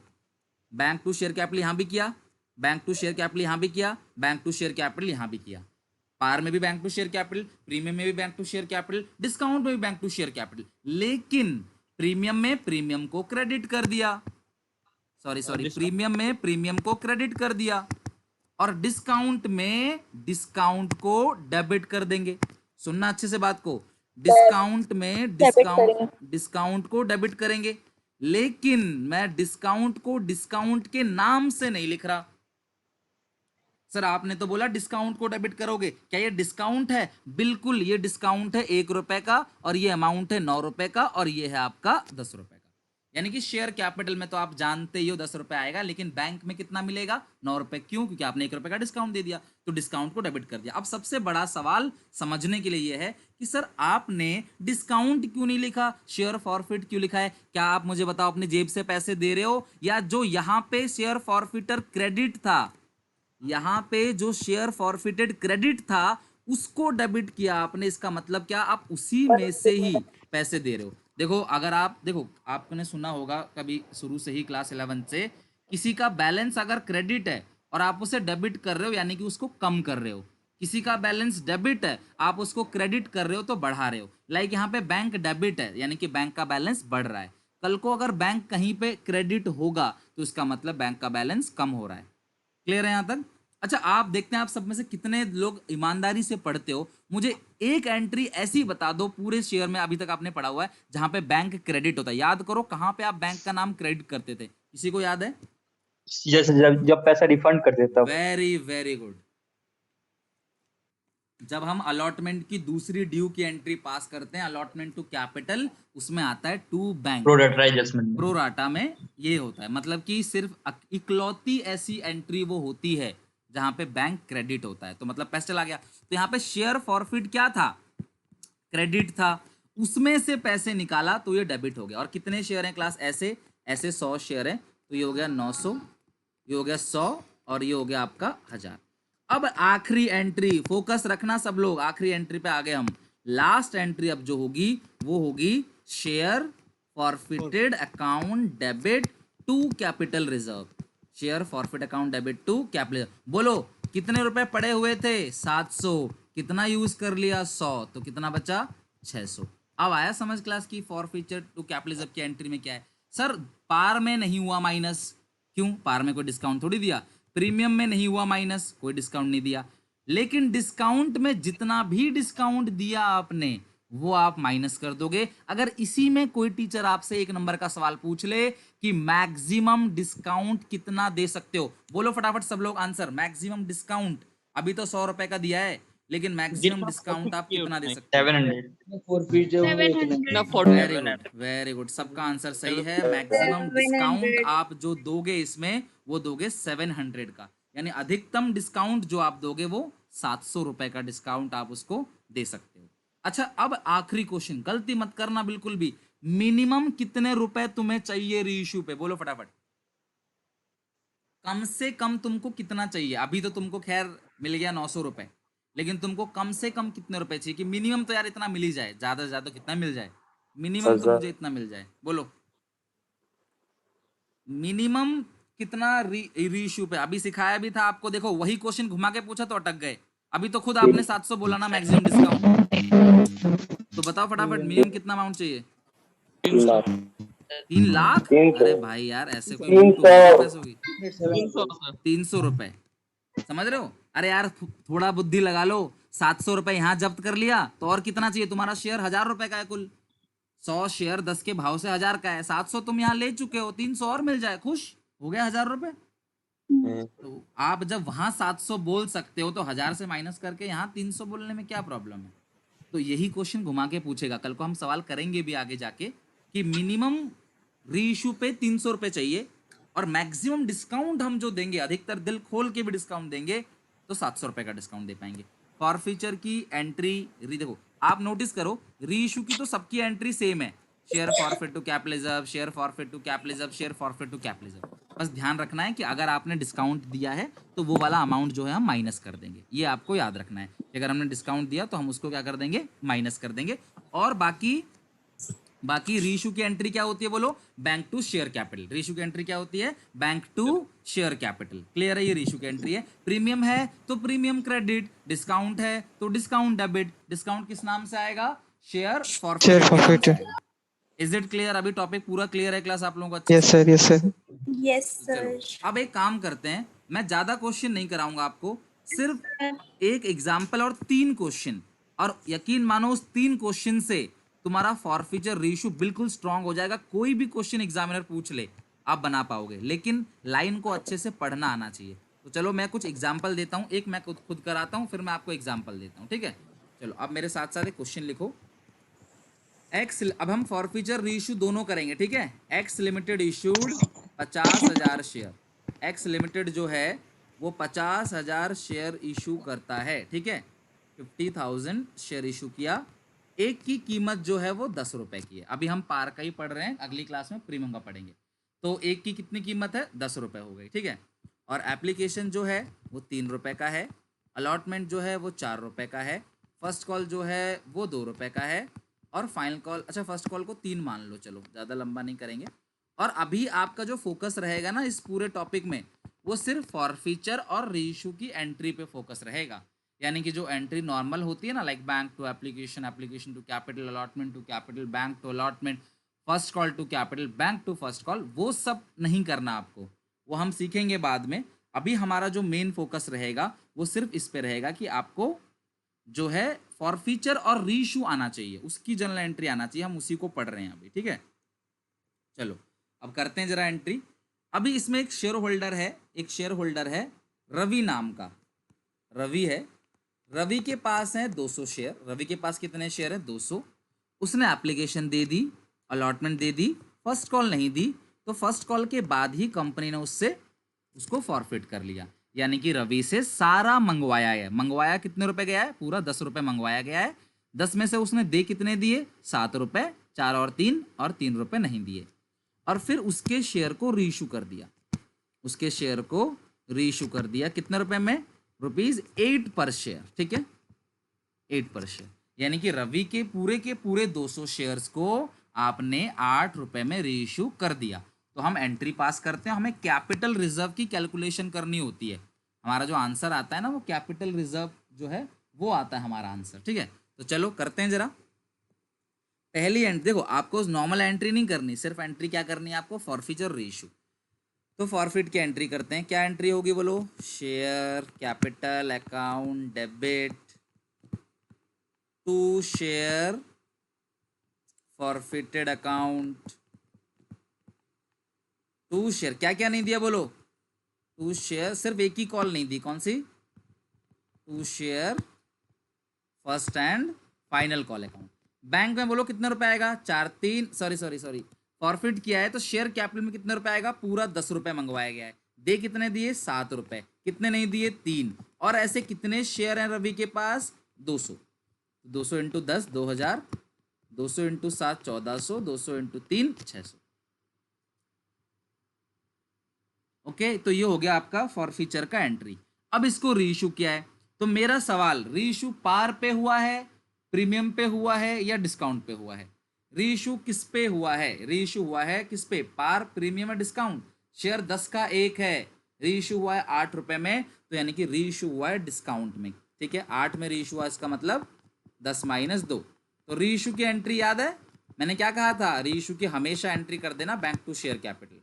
बैंक टू शेयर कैपिटल यहां भी किया, बैंक टू शेयर कैपिटल यहां भी किया, बैंक टू शेयर कैपिटल यहां भी किया। पार में भी bank to share capital, premium में भी bank to share capital, discount में भी बैंक टू शेयर कैपिटल। लेकिन प्रीमियम में प्रीमियम को क्रेडिट कर दिया, सॉरी प्रीमियम में प्रीमियम को क्रेडिट कर दिया, और डिस्काउंट में डिस्काउंट को डेबिट कर देंगे। सुनना अच्छे से बात को, डिस्काउंट में डिस्काउंट को डेबिट करेंगे। लेकिन मैं डिस्काउंट को डिस्काउंट के नाम से नहीं लिख रहा, सर आपने तो बोला डिस्काउंट को डेबिट करोगे, क्या ये डिस्काउंट है? बिल्कुल ये डिस्काउंट है 1 रुपए का, और ये अमाउंट है 9 रुपए का, और ये है आपका 10 रुपए का। यानी कि शेयर कैपिटल में तो आप जानते ही हो 10 रुपए आएगा, लेकिन बैंक में कितना मिलेगा? 9 रुपए। क्यों? क्योंकि आपने 1 रुपए का डिस्काउंट दे दिया, तो डिस्काउंट को डेबिट कर दिया। अब सबसे बड़ा सवाल समझने के लिए ये है कि सर आपने डिस्काउंट क्यों नहीं लिखा, शेयर फॉरफिट क्यों लिखा है? क्या आप मुझे बताओ अपनी जेब से पैसे दे रहे हो, या जो यहाँ पे शेयर फॉरफिटर क्रेडिट था, यहाँ पे जो शेयर फॉरफिटेड क्रेडिट था उसको डेबिट किया आपने? इसका मतलब क्या आप उसी में से ही पैसे दे रहे हो। देखो अगर आप देखो, आपने सुना होगा कभी शुरू से ही क्लास 11 से, किसी का बैलेंस अगर क्रेडिट है और आप उसे डेबिट कर रहे हो यानी कि उसको कम कर रहे हो, किसी का बैलेंस डेबिट है आप उसको क्रेडिट कर रहे हो तो बढ़ा रहे हो। लाइक यहाँ पे बैंक डेबिट है यानी कि बैंक का बैलेंस बढ़ रहा है, कल को अगर बैंक कहीं पे क्रेडिट होगा तो इसका मतलब बैंक का बैलेंस कम हो रहा है। क्लियर है यहाँ तक? अच्छा आप देखते हैं आप सब में से कितने लोग ईमानदारी से पढ़ते हो, मुझे एक एंट्री ऐसी बता दो पूरे शेयर में अभी तक आपने पढ़ा हुआ है जहां पे बैंक क्रेडिट होता है। याद करो कहां पे आप बैंक का नाम क्रेडिट करते थे, किसी को याद है? जैसे जब पैसा रिफंड कर देता। Very very good. जब हम अलॉटमेंट की दूसरी ड्यू की एंट्री पास करते हैं, अलॉटमेंट टू कैपिटल, उसमें आता है to bank. Pro rata adjustment. Pro rata में ये होता है, मतलब कि सिर्फ इकलौती ऐसी एंट्री वो होती है जहां पे बैंक क्रेडिट होता है। तो मतलब पैसा चला गया, तो यहाँ पे शेयर फॉरफिट क्या था? क्रेडिट था, उसमें से पैसे निकाला तो ये डेबिट हो गया। और कितने शेयर हैं क्लास? ऐसे ऐसे 100 शेयर हैं, तो ये हो गया 900, ये हो गया 100, और ये हो गया आपका 1000। अब आखिरी एंट्री, फोकस रखना सब लोग, आखिरी एंट्री पे आ गए हम। लास्ट एंट्री अब जो होगी वो होगी share forfeited account debit to capital reserve. Share forfeit account debit to capital. बोलो कितने रुपए पड़े हुए थे? 700। कितना यूज कर लिया? 100। तो कितना बचा? 600। अब आया समझ क्लास की फॉरफिचर टू कैपिटल रिजर्व की एंट्री में क्या है? सर पार में नहीं हुआ माइनस, क्यों? पार में कोई डिस्काउंट थोड़ी दिया। प्रीमियम में नहीं हुआ माइनस, कोई डिस्काउंट नहीं दिया। लेकिन डिस्काउंट में जितना भी डिस्काउंट दिया आपने वो आप माइनस कर दोगे। अगर इसी में कोई टीचर आपसे 1 नंबर का सवाल पूछ ले कि मैक्सिमम डिस्काउंट कितना दे सकते हो, बोलो फटाफट सब लोग आंसर। मैक्सिमम डिस्काउंट अभी तो 100 रुपए का दिया है, लेकिन मैक्सिमम डिस्काउंट आप कितना दे सकते हो? 700। फॉरफिट जो है वो इतना वेरी गुड वेरी गुड, सबका आंसर सही है। मैक्सिमम डिस्काउंट आप जो दोगे इसमें वो दोगे 700 का, यानी अधिकतम डिस्काउंट जो आप दोगे वो 700 रुपए का डिस्काउंट आप उसको दे सकते हो। अच्छा अब आखिरी क्वेश्चन, गलती मत करना बिल्कुल भी। मिनिमम कितने रुपए तुम्हें चाहिए रीइश्यू पे? बोलो फटाफट। कम से कम तुमको कितना चाहिए? अभी तो तुमको खैर मिल गया 900 रुपए, लेकिन तुमको कम से कम कितने रुपए चाहिए? कि मिनिमम तो यार इतना मिल ही जाए, ज्यादा से ज्यादा कितना मिल जाए? मिनिमम तो मुझे इतना मिल जाए, बोलो मिनिमम कितना रीइश्यू पे? अभी सिखाया भी था आपको, देखो वही क्वेश्चन घुमा के पूछा तो अटक गए। अभी तो खुद आपने 700 बोला ना मैक्सिमम डिस्काउंट, तो बताओ फटाफट मिनिमम कितना अमाउंट चाहिए? 3 लाख? अरे भाई यार ऐसे कोई पैसे होगी? 300 रुपए, समझ रहे हो? अरे यार थोड़ा बुद्धि लगा लो। 700 रुपए यहाँ जब्त कर लिया तो और कितना चाहिए? तुम्हारा शेयर 1000 रुपए का है, कुल 100 शेयर 10 के भाव से 1000 का है। 700 तुम यहाँ ले चुके हो, 300 और मिल जाए, खुश हो गया 1000 रुपए। तो आप जब वहां 700 बोल सकते हो तो 1000 से माइनस करके यहाँ 300 बोलने में क्या प्रॉब्लम है? तो यही क्वेश्चन घुमा के पूछेगा, कल को हम सवाल करेंगे भी आगे जाके कि मिनिमम रीइश्यू पे 300 रुपए चाहिए और मैक्सिमम डिस्काउंट हम जो देंगे, अधिकतर दिल खोल के भी डिस्काउंट देंगे, तो 700 रुपए का डिस्काउंट दे पाएंगे। फॉरफीचर की एंट्री देखो आप नोटिस करो, रीइश्यू की तो सबकी एंट्री सेम है, share forfeit to capital reserve, share forfeit to capital reserve, share forfeit to capital reserve. बस ध्यान रखना है कि अगर आपने डिस्काउंट दिया है तो वो वाला अमाउंट जो है हम माइनस कर देंगे, ये आपको याद रखना है। अगर हमने डिस्काउंट दिया तो हम उसको क्या कर देंगे? माइनस कर देंगे। और बाकी रीइश्यू की एंट्री क्या होती है? बोलो bank to share capital. Reissue की एंट्री क्या होती है? Bank to share capital. Clear है? ये रीइश्यू की एंट्री है। प्रीमियम है तो प्रीमियम क्रेडिट, डिस्काउंट है तो डिस्काउंट डेबिट। डिस्काउंट किस नाम से आएगा? Share forfeit. Is it clear? अभी टॉपिक पूरा क्लियर है क्लास आप लोगों को? अच्छे yes sir, yes sir, yes sir. अब एक काम करते हैं, मैं ज्यादा क्वेश्चन नहीं कराऊंगा आपको, सिर्फ एक एग्जाम्पल और 3 क्वेश्चन, और यकीन मानो उस 3 क्वेश्चन से तुम्हारा फॉरफीचर रीइश्यू बिल्कुल स्ट्रांग हो जाएगा। कोई भी क्वेश्चन एग्जामिनर पूछ ले आप बना पाओगे, लेकिन लाइन को अच्छे से पढ़ना आना चाहिए। तो चलो मैं कुछ एग्जाम्पल देता हूँ, एक मैं खुद कराता हूँ, फिर मैं आपको एग्जाम्पल देता हूँ, ठीक है। चलो अब मेरे साथ साथ एक क्वेश्चन लिखो। एक्स, अब हम फॉरफीचर रीइश्यू दोनों करेंगे, ठीक है। X limited issued 50,000 share, x limited जो है वो 50,000 शेयर इशू करता है, ठीक है। 50,000 शेयर इशू किया, एक की कीमत जो है वो 10 रुपए की है। अभी हम पार का ही पढ़ रहे हैं, अगली क्लास में प्रीमियम का पढ़ेंगे। तो एक की कितनी कीमत है, 10 रुपए हो गई, ठीक है। और एप्लीकेशन जो है वो 3 रुपए का है, अलॉटमेंट जो है वो 4 रुपए का है, फर्स्ट कॉल जो है वो 2 रुपए का है, और फाइनल कॉल, अच्छा फर्स्ट कॉल को 3 मान लो, चलो ज़्यादा लंबा नहीं करेंगे। और अभी आपका जो फोकस रहेगा ना इस पूरे टॉपिक में, वो सिर्फ फॉरफीचर और रीइश्यू की एंट्री पे फोकस रहेगा। यानी कि जो एंट्री नॉर्मल होती है ना, like bank to application, application to capital, allotment to capital, bank to allotment, first call to capital, bank to first call, वो सब नहीं करना आपको, वो हम सीखेंगे बाद में। अभी हमारा जो मेन फोकस रहेगा वो सिर्फ इस पे रहेगा कि आपको जो है फॉरफीचर और रीइश्यू आना चाहिए, उसकी जनरल एंट्री आना चाहिए, हम उसी को पढ़ रहे हैं अभी, ठीक है। चलो अब करते हैं जरा एंट्री। अभी इसमें एक शेयर होल्डर है, एक शेयर होल्डर है रवि नाम का, रवि है, रवि के पास है 200 शेयर। रवि के पास कितने शेयर है, 200। उसने एप्लीकेशन दे दी, अलॉटमेंट दे दी, फर्स्ट कॉल नहीं दी, तो फर्स्ट कॉल के बाद ही कंपनी ने उससे उसको फॉरफिट कर लिया। यानी कि रवि से सारा मंगवाया है, मंगवाया कितने रुपए गया है, पूरा 10 रुपए मंगवाया गया है। 10 में से उसने दे कितने दिए, 7 रुपए, 4 और 3 रुपए नहीं दिए। और फिर उसके शेयर को रीइश्यू कर दिया, उसके शेयर को रीइश्यू कर दिया कितने रुपए में, ₹8 पर शेयर, ठीक है, 8 पर शेयर। यानी कि रवि के पूरे 200 शेयर्स को आपने 8 रुपए में रीइश्यू कर दिया। तो हम एंट्री पास करते हैं, हमें कैपिटल रिजर्व की कैलकुलेशन करनी होती है। हमारा जो आंसर आता है ना, वो कैपिटल रिजर्व जो है वो आता है हमारा आंसर, ठीक है। तो चलो करते हैं जरा पहली एंट्री। देखो आपको नॉर्मल एंट्री नहीं करनी, सिर्फ एंट्री क्या करनी है आपको, फॉरफीचर रीइश्यू। तो फॉरफिट की एंट्री करते हैं, क्या एंट्री होगी बोलो, share capital account debit to share forfeited account to share, क्या क्या नहीं दिया बोलो, टू शेयर, सिर्फ एक ही कॉल नहीं दी, कौन सी, to share first and final call account. Bank में बोलो कितने रुपए आएगा, 4 फॉरफिट किया है तो शेयर कैपिटल में कितने रुपए आएगा, पूरा 10 रुपए मंगवाया गया है। दे कितने दिए, 7 रुपए, कितने नहीं दिए, 3। और ऐसे कितने शेयर हैं रवि के पास, 200। 200 इंटू 10 2000, 200 इंटू 7 1400, 200 इंटू 3 600। ओके, तो ये हो गया आपका फॉरफीचर का एंट्री। अब इसको रीइश्यू किया है, तो मेरा सवाल, रीइश्यू पार पे हुआ है, प्रीमियम पे हुआ है या डिस्काउंट पे हुआ है। रीइश्यू किस पे हुआ है, रीइश्यू हुआ है किस पे, पार, प्रीमियम या डिस्काउंट। शेयर 10 का 1 है, रीइश्यू हुआ है 8 रुपए में, तो यानी कि रीइश्यू हुआ है डिस्काउंट में, ठीक है। 8 में रीइश्यू हुआ, इसका मतलब 10 - 2। तो रीइश्यू की एंट्री याद है, मैंने क्या कहा था, रीइश्यू की हमेशा एंट्री कर देना bank to share capital.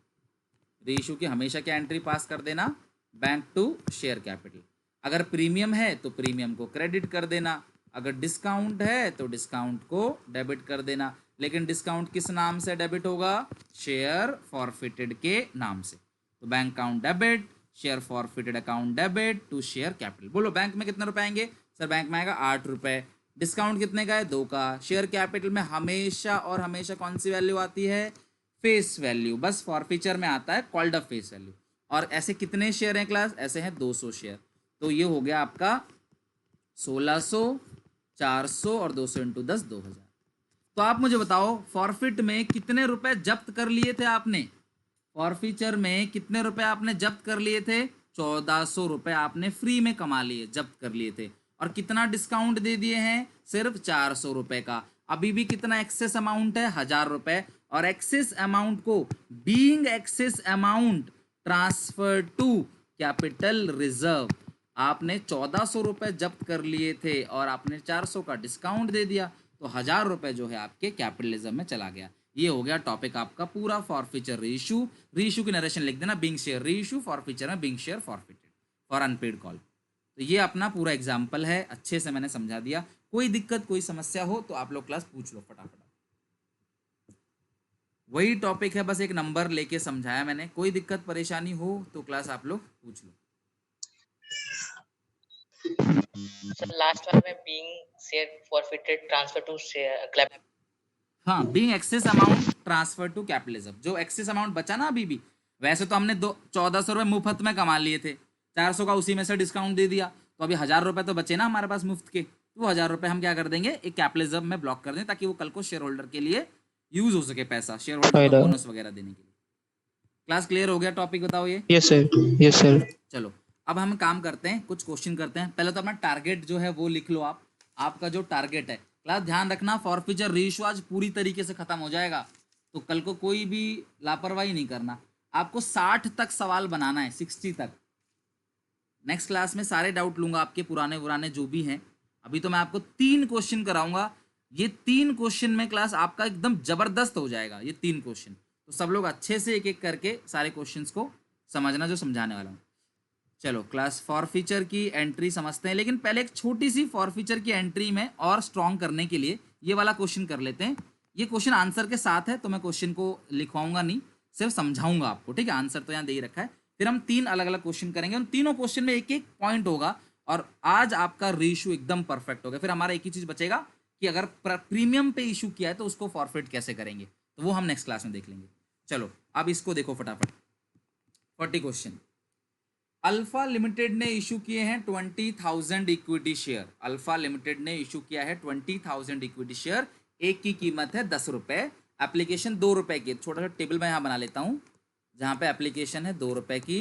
Reissue की हमेशा क्या एंट्री पास कर देना, बैंक टू शेयर कैपिटल। अगर प्रीमियम है तो प्रीमियम को क्रेडिट कर देना, अगर डिस्काउंट है तो डिस्काउंट को डेबिट कर देना। लेकिन डिस्काउंट किस नाम से डेबिट होगा, शेयर फॉरफिटेड के नाम से। तो bank account debit, share forfeited account debit to share capital. बोलो बैंक में कितने रुपए आएंगे, सर बैंक में आएगा 8 रुपए। डिस्काउंट कितने का है, 2 का। शेयर कैपिटल में हमेशा और हमेशा कौन सी वैल्यू आती है, फेस वैल्यू, बस फॉरफीचर में आता है कॉल्ड अप फेस वैल्यू। और ऐसे कितने शेयर हैं क्लास, ऐसे हैं 200 शेयर। तो ये हो गया आपका 1600, 400 और 200 इंटू 10 2000। तो आप मुझे बताओ फॉरफिट में कितने रुपए जब्त कर लिए थे आपने, फॉरफीचर में कितने रुपए आपने जब्त कर लिए थे, 1400 रुपए आपने फ्री में कमा लिए, जब्त कर लिए थे। और कितना डिस्काउंट दे दिए हैं, सिर्फ 400 रुपए का। अभी भी कितना एक्सेस अमाउंट है, 1000 रुपए। और एक्सेस अमाउंट को being excess amount transfer to capital reserve, आपने 1400 रुपए जब्त कर लिए थे और आपने 400 का डिस्काउंट दे दिया, तो 1000 रुपए जो है आपके कैपिटलिज्म में चला गया। ये हो गया टॉपिक आपका पूरा फॉरफीचर रीइश्यू। रीइश्यू की नरेशन लिख देना, बीइंग शेयर रीइश्यू, फॉरफीचर में being share forfeited for unpaid call. तो ये अपना पूरा एग्जाम्पल है, अच्छे से मैंने समझा दिया। कोई दिक्कत कोई समस्या हो तो आप लोग क्लास पूछ लो फटाफट। वही टॉपिक है, बस एक नंबर लेके समझाया मैंने। कोई दिक्कत परेशानी हो तो क्लास आप लोग पूछ लो। सर लास्ट वाले में being share forfeited transfer to share हाँ, being excess amount transfer to capitalism, जो एक्सेस अमाउंट बचा ना अभी भी, वैसे तो हमने 1400 रुपये मुफ्त में कमा लिए थे, 400 का उसी में से डिस्काउंट दे दिया, तो अभी 1000 रुपये तो बचे ना हमारे पास मुफ्त के, तो 1000 रुपये हम क्या कर देंगे, एक कैपिटलिज्म में ब्लॉक कर दें, ताकि वो कल को शेयर होल्डर के लिए यूज हो सके पैसा, शेयर होल्डर को फायदा। बोनस वगैरह देने के लिए। क्लास क्लियर हो गया? टॉपिक बताओ ये। Yes sir, yes sir. चलो अब हम काम करते हैं, कुछ क्वेश्चन करते हैं। पहले तो अपना टारगेट जो है वो लिख लो आप, आपका जो टारगेट है। क्लास ध्यान रखना, फॉरफीचर रेशियो आज पूरी तरीके से खत्म हो जाएगा, तो कल को कोई भी लापरवाही नहीं करना। आपको 60 तक सवाल बनाना है, 60 तक। नेक्स्ट क्लास में सारे डाउट लूंगा आपके पुराने जो भी हैं। अभी तो मैं आपको 3 क्वेश्चन कराऊंगा, ये 3 क्वेश्चन में क्लास आपका एकदम जबरदस्त हो जाएगा, ये 3 क्वेश्चन। तो सब लोग अच्छे से एक एक करके सारे क्वेश्चंस को समझना जो समझाने वाला हूँ। चलो क्लास फॉरफीचर की एंट्री समझते हैं, लेकिन पहले एक छोटी सी फॉरफीचर की एंट्री में और स्ट्रॉन्ग करने के लिए ये वाला क्वेश्चन कर लेते हैं। ये क्वेश्चन आंसर के साथ है, तो मैं क्वेश्चन को लिखवाऊंगा नहीं, सिर्फ समझाऊंगा आपको, ठीक है। आंसर तो यहाँ दे ही रखा है। फिर हम 3 अलग अलग क्वेश्चन करेंगे, उन तीनों क्वेश्चन में एक एक पॉइंट होगा, और आज आपका रेशियो एकदम परफेक्ट होगा। फिर हमारा एक ही चीज़ बचेगा कि अगर प्रीमियम पे इशू किया है तो उसको फॉरफिट कैसे करेंगे, तो वो हम नेक्स्ट क्लास में देख लेंगे। चलो अब इसको देखो फटाफट। 40 क्वेश्चन। अल्फा लिमिटेड ने इशू किए हैं 20,000 इक्विटी शेयर। अल्फा लिमिटेड ने इशू किया है 20,000 इक्विटी शेयर, एक की कीमत है 10 रुपये, एप्लीकेशन 2 रुपये की। छोटा सा टेबल मैं यहाँ बना लेता हूँ, जहाँ पे एप्लीकेशन है 2 रुपये की,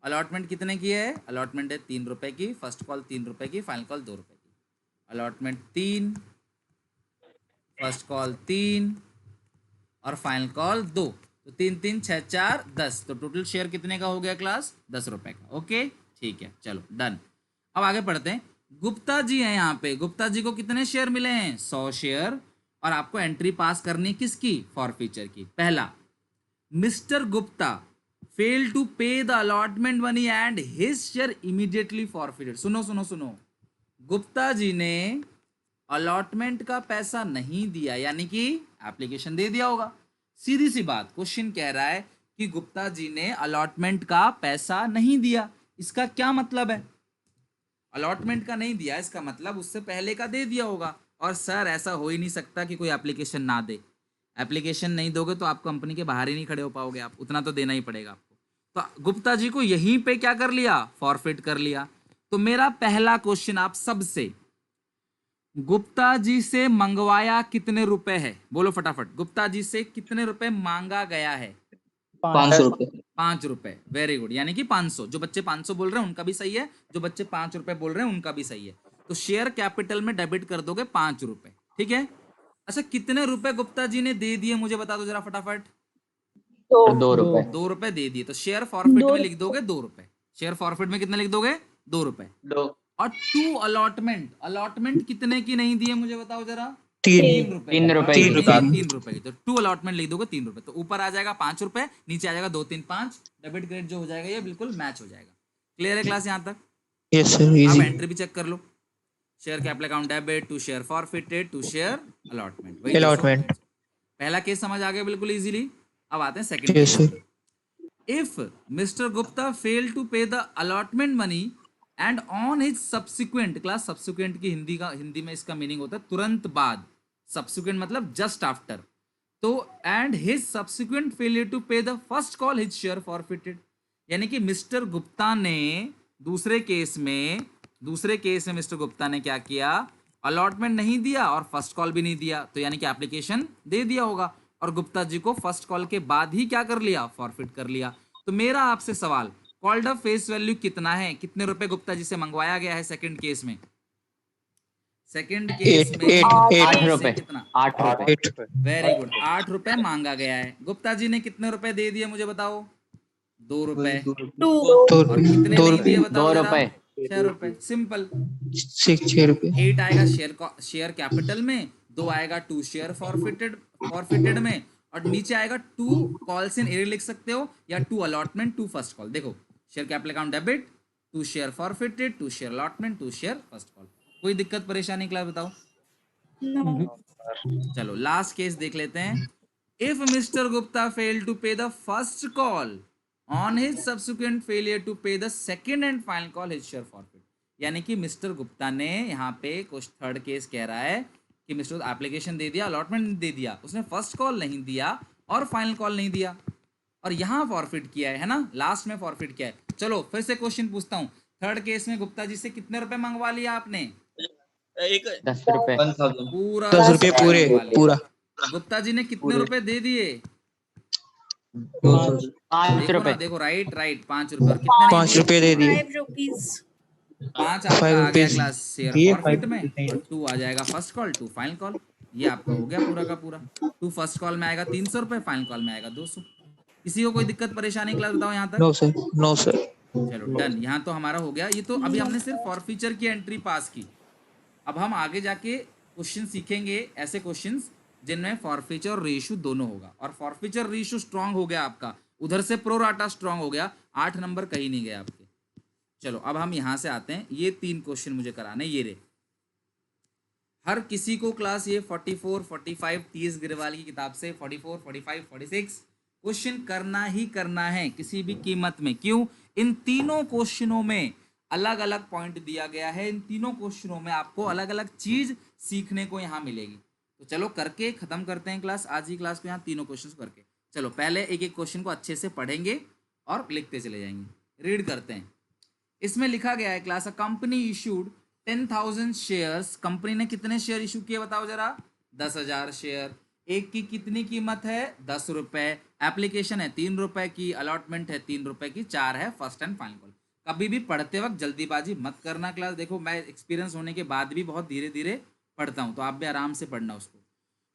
अलॉटमेंट कितने की है, अलॉटमेंट है 3 रुपये की, फर्स्ट कॉल 3 रुपये की, फाइनल कॉल 2 रुपये की। अलॉटमेंट 3, फर्स्ट कॉल 3 और फाइनल कॉल 2, तो 3 3 6 4 10, तो टोटल शेयर कितने का हो गया क्लास, 10 रुपये का। ओके ठीक है, चलो डन। अब आगे पढ़ते हैं। गुप्ता जी हैं यहाँ पे, गुप्ता जी को कितने शेयर मिले हैं, 100 शेयर, और आपको एंट्री पास करनी किसकी, फॉरफीचर की। पहला, mister Gupta fail to pay the allotment money and his share immediately forfeited. सुनो सुनो सुनो, गुप्ता जी ने अलॉटमेंट का पैसा नहीं दिया, यानी कि एप्लीकेशन दे दिया होगा। सीधी सी बात, क्वेश्चन कह रहा है कि गुप्ता जी ने अलॉटमेंट का पैसा नहीं दिया। इसका क्या मतलब है, अलॉटमेंट का नहीं दिया, इसका मतलब उससे पहले का दे दिया होगा। और सर ऐसा हो ही नहीं सकता कि कोई एप्लीकेशन ना दे, एप्लीकेशन नहीं दोगे तो आप कंपनी के बाहर ही नहीं खड़े हो पाओगे, आप उतना तो देना ही पड़ेगा आपको। तो गुप्ता जी को यहीं पे क्या कर लिया, फॉरफिट कर लिया। तो मेरा पहला क्वेश्चन आप सबसे, गुप्ता जी से मंगवाया कितने रुपए है, बोलो फटाफट। गुप्ता जी से कितने रुपए मांगा गया है, 500 रुपये। 5 रुपए। वेरी गुड, यानी कि 500। जो बच्चे 500 बोल रहे हैं उनका भी सही है, जो बच्चे 5 रुपए बोल रहे हैं उनका भी सही है। तो शेयर कैपिटल में डेबिट कर दोगे 5 रुपए, ठीक है। अच्छा कितने रुपए गुप्ता जी ने दे दिए, मुझे बता दो जरा फटाफट। 2 रुपये। 2 रुपए दे दिए, तो शेयर फॉरफिट में लिख दोगे 2 रुपए। शेयर फॉरफिट में कितने लिख दोगे, 2 रुपए। 2 और 2 अलॉटमेंट, अलॉटमेंट कितने की नहीं दी है मुझे बताओ जरा, 3 रुपए। 3 रुपए। 3 रुपए की, तो 2 अलॉटमेंट लिख दोगे 3 रुपए। तो ऊपर आ जाएगा 5 रुपए, नीचे आ जाएगा 2 3 5, डेबिट क्रेडिट जो हो जाएगा ये बिल्कुल मैच हो जाएगा। क्लियर है क्लास यहाँ तक? यस सर, अब इजी। एंट्री भी चेक कर लो, share capital account debit, to share forfeited, to share allotment. Allotment. पहला केस समझ आ गया बिल्कुल इजीली। अब आते हैं second yes case. Sir. If mister Gupta fail to pay the allotment money and on his subsequent, class subsequent की हिंदी में इसका मीनिंग होता है तुरंत बाद, सब्सिक्वेंट मतलब जस्ट आफ्टर। तो and his subsequent failure to pay the first call his share forfeited, यानी कि मिस्टर गुप्ता ने दूसरे केस में मिस्टर गुप्ता ने क्या किया, अलॉटमेंट नहीं दिया और फर्स्ट कॉल भी नहीं दिया, तो यानी कि एप्लीकेशन दे दिया होगा, और गुप्ता जी को फर्स्ट कॉल के बाद ही क्या कर लिया, फॉरफिट कर लिया। तो मेरा आपसे सवाल, कॉल्ड अप फेस वैल्यू कितना है, कितने रुपए गुप्ता जी से मंगवाया गया है सेकंड केस में? सेकंड केस में 8 रुपए। कितना, 8 रुपए। वेरी गुड, 8 रुपए मांगा गया है। गुप्ता जी ने कितने रुपए दे दिए मुझे बताओ, 2 रुपए। और कितने नहीं दिए बताओ 2 जरा? रुपए। 6 रुपए, सिंपल। 6 रुपए। 8 आएगा शेयर कैपिटल में, 2 आएगा टू शेयर फॉरफिटेड में, और नीचे आएगा 2 कॉल्स इन एरियर लिख सकते हो, या 2 अलॉटमेंट 2 फर्स्ट कॉल। देखो share capital account debit, 2 share forfeited, 2 share allotment, 2 share first call. कोई दिक्कत परेशानी क्लास बताओ? चलो लास्ट केस देख लेते हैं। If mister Gupta fail to pay the first call on his subsequent failure to pay the second and final call his share forfeit. यानी कि मिस्टर गुप्ता ने यहाँ पे कुछ थर्ड केस कह रहा है कि मिस्टर एप्लीकेशन दे दिया, अलॉटमेंट दे दिया, उसने फर्स्ट कॉल नहीं दिया और फाइनल कॉल नहीं दिया और यहाँ फॉरफिट किया है ना, लास्ट में फॉरफिट किया है। चलो फिर से क्वेश्चन पूछता हूँ, थर्ड केस में गुप्ता जी से कितने रुपए मंगवा लिया आपने? एक 10 रुपए। 1000 पूरा 10 रुपए पूरे मंगवा लिया। पूरा गुप्ता जी ने कितने रुपए दे दिए? 5 देखो रुपए। ना, देखो, राइट राइट, 5 रुपए। और कितने नहीं 5 दिए? रुपए दे दिए। 5 आपका 5 आ गया रुपीज क्लास शेयर दिए, फॉरफिट 5 में, और 2 आ जाएगा फर्स्ट कॉल, 2 फाइनल कॉल। ये आपका हो गया पूरा का पूरा। 2 फर्स्ट कॉल में आएगा 300 रुपए, फाइनल कॉल में आएगा 200। किसी को कोई दिक्कत परेशानी क्लास बताओ यहाँ तक? No sir, no sir. चलो डन, यहाँ तो हमारा हो गया। ये तो अभी हमने सिर्फ फॉरफीचर की एंट्री पास की। अब हम आगे जाके क्वेश्चन सीखेंगे, ऐसे क्वेश्चंस जिनमें फॉरफीचर और रेशो दोनों होगा। और फॉरफीचर रेशो स्ट्रांग हो गया आपका, उधर से प्रोराटा स्ट्रांग हो गया, 8 नंबर कहीं नहीं गए आपके। चलो अब हम यहाँ से आते हैं, ये 3 क्वेश्चन मुझे कराने, ये रे। हर किसी को क्लास ये 44, 45, 30 गिरवाल की किताब से 44, 45, 46 क्वेश्चन करना ही करना है किसी भी कीमत में। क्यों? इन तीनों क्वेश्चनों में अलग अलग पॉइंट दिया गया है, इन तीनों क्वेश्चनों में आपको अलग अलग चीज सीखने को यहाँ मिलेगी। तो चलो करके खत्म करते हैं क्लास, आज की क्लास को यहाँ तीनों क्वेश्चन करके। चलो पहले एक एक क्वेश्चन को अच्छे से पढ़ेंगे और लिखते चले जाएंगे। रीड करते हैं। इसमें लिखा गया है class, a company issued 10,000 shares. Company ने कितने शेयर इशू किए बताओ जरा? 10,000 शेयर। एक की कितनी कीमत है? 10 रुपए। एप्लीकेशन है 3 रुपए की, अलॉटमेंट है 3 रुपए की, 4 है फर्स्ट एंड फाइनल कॉल। कभी भी पढ़ते वक्त जल्दीबाजी मत करना क्लास। देखो मैं एक्सपीरियंस होने के बाद भी बहुत धीरे धीरे पढ़ता हूँ, तो आप भी आराम से पढ़ना उसको।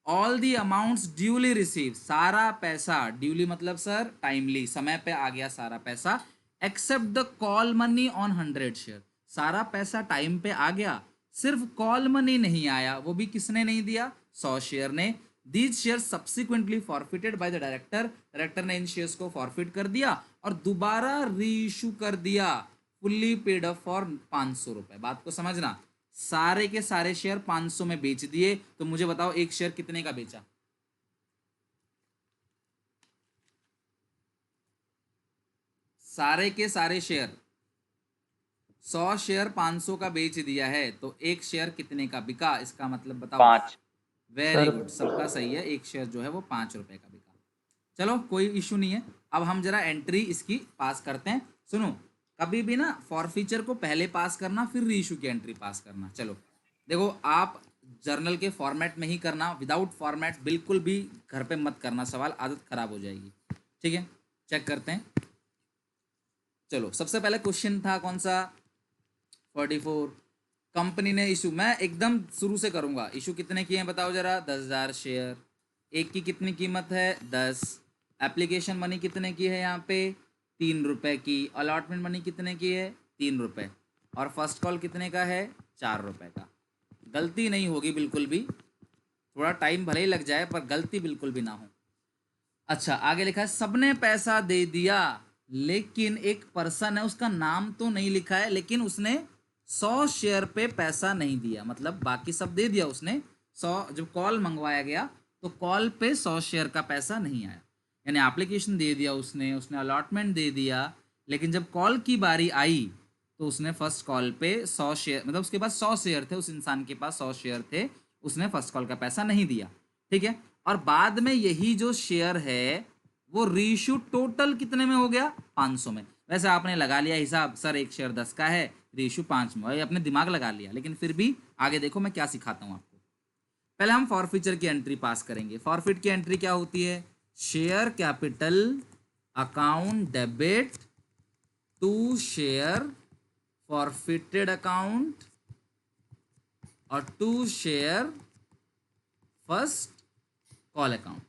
All the amounts duly receive, सारा पैसा, ड्यूली मतलब सर टाइमली, समय पे आ गया सारा पैसा, except the call money on 100 share. सारा पैसा टाइम पे आ गया, सिर्फ कॉल मनी नहीं आया, वो भी किसने नहीं दिया? 100 शेयर ने। These share subsequently forfeited by the director. Director ने इन शेयर्स को फॉरफिट कर दिया और दोबारा रीइशू कर दिया, फुल्ली पेड अप फॉर 500 रुपए। बात को समझना, सारे के सारे शेयर 500 में बेच दिए। तो मुझे बताओ एक शेयर कितने का बेचा? सारे के सारे शेयर, 100 शेयर 500 का बेच दिया है, तो एक शेयर कितने का बिका? इसका मतलब बताओ। 5। वेरी गुड, सबका सही है। एक शेयर जो है वो 5 रुपए का बिका। चलो कोई इशू नहीं है। अब हम जरा एंट्री इसकी पास करते हैं। सुनो, कभी भी ना फॉरफीचर को पहले पास करना, फिर रीइशू की एंट्री पास करना। चलो देखो, आप जर्नल के फॉर्मेट में ही करना, विदाउट फॉर्मेट बिल्कुल भी घर पे मत करना सवाल, आदत खराब हो जाएगी। ठीक है, चेक करते हैं। चलो सबसे पहले क्वेश्चन था कौन सा? 44। कंपनी ने इशू, मैं एकदम शुरू से करूंगा। इशू कितने किए हैं बताओ जरा? 10,000 शेयर। एक की कितनी कीमत है? 10। एप्लीकेशन मनी कितने की है यहाँ पे? 3 रुपए की। अलॉटमेंट मनी कितने की है? 3 रुपए। और फर्स्ट कॉल कितने का है? 4 रुपए का। गलती नहीं होगी बिल्कुल भी, थोड़ा टाइम भले ही लग जाए पर गलती बिल्कुल भी ना हो। अच्छा आगे लिखा है, सबने पैसा दे दिया, लेकिन एक पर्सन है, उसका नाम तो नहीं लिखा है, लेकिन उसने 100 शेयर पे पैसा नहीं दिया। मतलब बाकी सब दे दिया उसने, 100 जब कॉल मंगवाया गया तो कॉल पे 100 शेयर का पैसा नहीं आया। यानी एप्लीकेशन दे दिया उसने अलॉटमेंट दे दिया, लेकिन जब कॉल की बारी आई तो उसने फर्स्ट कॉल पे 100 शेयर, मतलब उसके पास 100 शेयर थे, उस इंसान के पास 100 शेयर थे, उसने फर्स्ट कॉल का पैसा नहीं दिया। ठीक है, और बाद में यही जो शेयर है वो रीइशू टोटल कितने में हो गया? 500 में। वैसे आपने लगा लिया हिसाब, सर एक शेयर 10 का है, रीइशू 5 में, अपने दिमाग लगा लिया, लेकिन फिर भी आगे देखो मैं क्या सिखाता हूँ आपको। पहले हम फॉरफीचर की एंट्री पास करेंगे। फॉरफिट की एंट्री क्या होती है? Share capital account debit to share forfeited account और to share first call account.